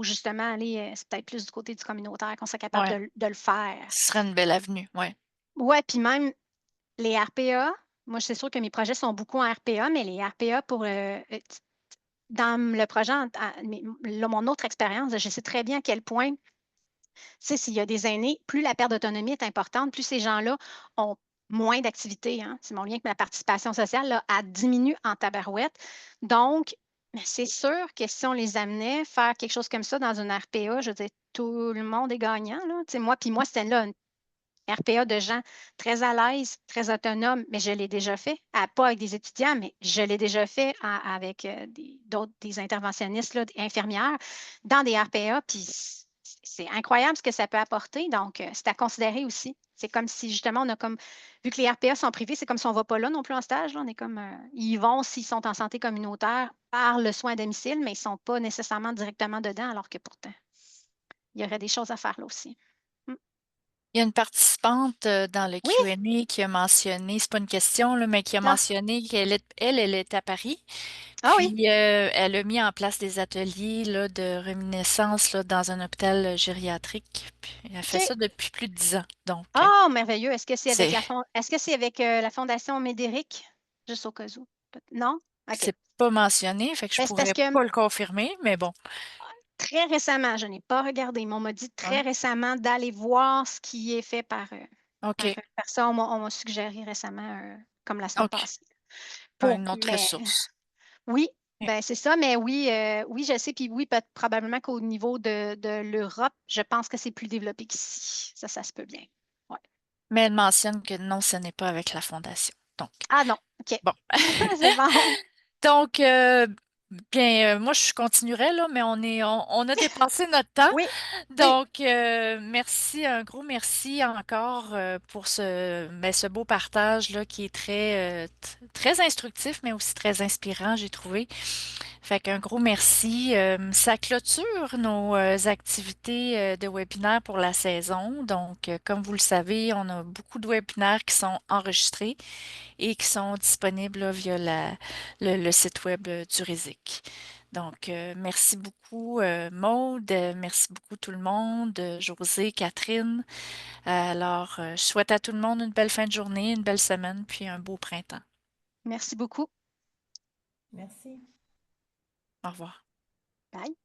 justement aller, c'est peut-être plus du côté du communautaire qu'on soit capable de le faire. Ce serait une belle avenue, oui. Oui, puis même les RPA, moi, c'est sûr que mes projets sont beaucoup en RPA, mais les RPA dans le projet, mon autre expérience, je sais très bien à quel point s'il y a des aînés, plus la perte d'autonomie est importante, plus ces gens-là ont moins d'activité. Hein. C'est mon lien avec ma participation sociale, là, elle diminue en tabarouette. Donc, c'est sûr que si on les amenait faire quelque chose comme ça dans une RPA, je veux dire, tout le monde est gagnant. Là. Moi, c'était là une RPA de gens très à l'aise, très autonomes, mais je l'ai déjà fait. Pas avec des étudiants, mais je l'ai déjà fait avec des interventionnistes, là, des infirmières, dans des RPA. Puis c'est incroyable ce que ça peut apporter. Donc, c'est à considérer aussi. C'est comme si, justement, on a comme, vu que les RPA sont privés, c'est comme si on ne va pas là non plus en stage. Là. On est comme, ils y vont s'ils sont en santé communautaire par le soin à domicile, mais ils ne sont pas nécessairement directement dedans, alors que pourtant, il y aurait des choses à faire là aussi. Il y a une participante dans le Oui. Q&A qui a mentionné, c'est pas une question, là, mais qui a mentionné qu'elle est à Paris. Ah oui. Puis elle a mis en place des ateliers là, de réminiscence là, dans un hôpital gériatrique. Puis elle fait ça depuis plus de 10 ans. Donc, oh, merveilleux. Est-ce que c'est avec c'est la Fondation Médéric? Juste au cas où. Non? OK. c'est pas mentionné, fait que je C'est parce pourrais que pas le confirmer, mais bon. très récemment, je n'ai pas regardé, mais on m'a dit très Ouais. récemment d'aller voir ce qui est fait par OK. ça. On m'a suggéré récemment, comme la semaine OK. passée. Une autre Mais ressource. oui, OK. ben c'est ça, mais oui, oui, je sais, puis oui, probablement qu'au niveau de l'Europe, je pense que c'est plus développé qu'ici. Ça se peut bien. Ouais. Mais elle mentionne que non, ce n'est pas avec la fondation. Donc, Ah non, OK. bon. C'est bon. Donc, bien, moi, je continuerai, là, mais on a dépassé notre temps. Oui, oui. Donc, merci, un gros merci encore pour ce beau partage là, qui est très instructif, mais aussi très inspirant, j'ai trouvé. Fait qu'un gros merci. Ça clôture nos activités de webinaire pour la saison. Donc, comme vous le savez, on a beaucoup de webinaires qui sont enregistrés et qui sont disponibles là, via le site web du RISIC. Donc, merci beaucoup, Maude. Merci beaucoup tout le monde, José, Catherine. Alors, je souhaite à tout le monde une belle fin de journée, une belle semaine, puis un beau printemps. Merci beaucoup. Merci. Au revoir. Bye.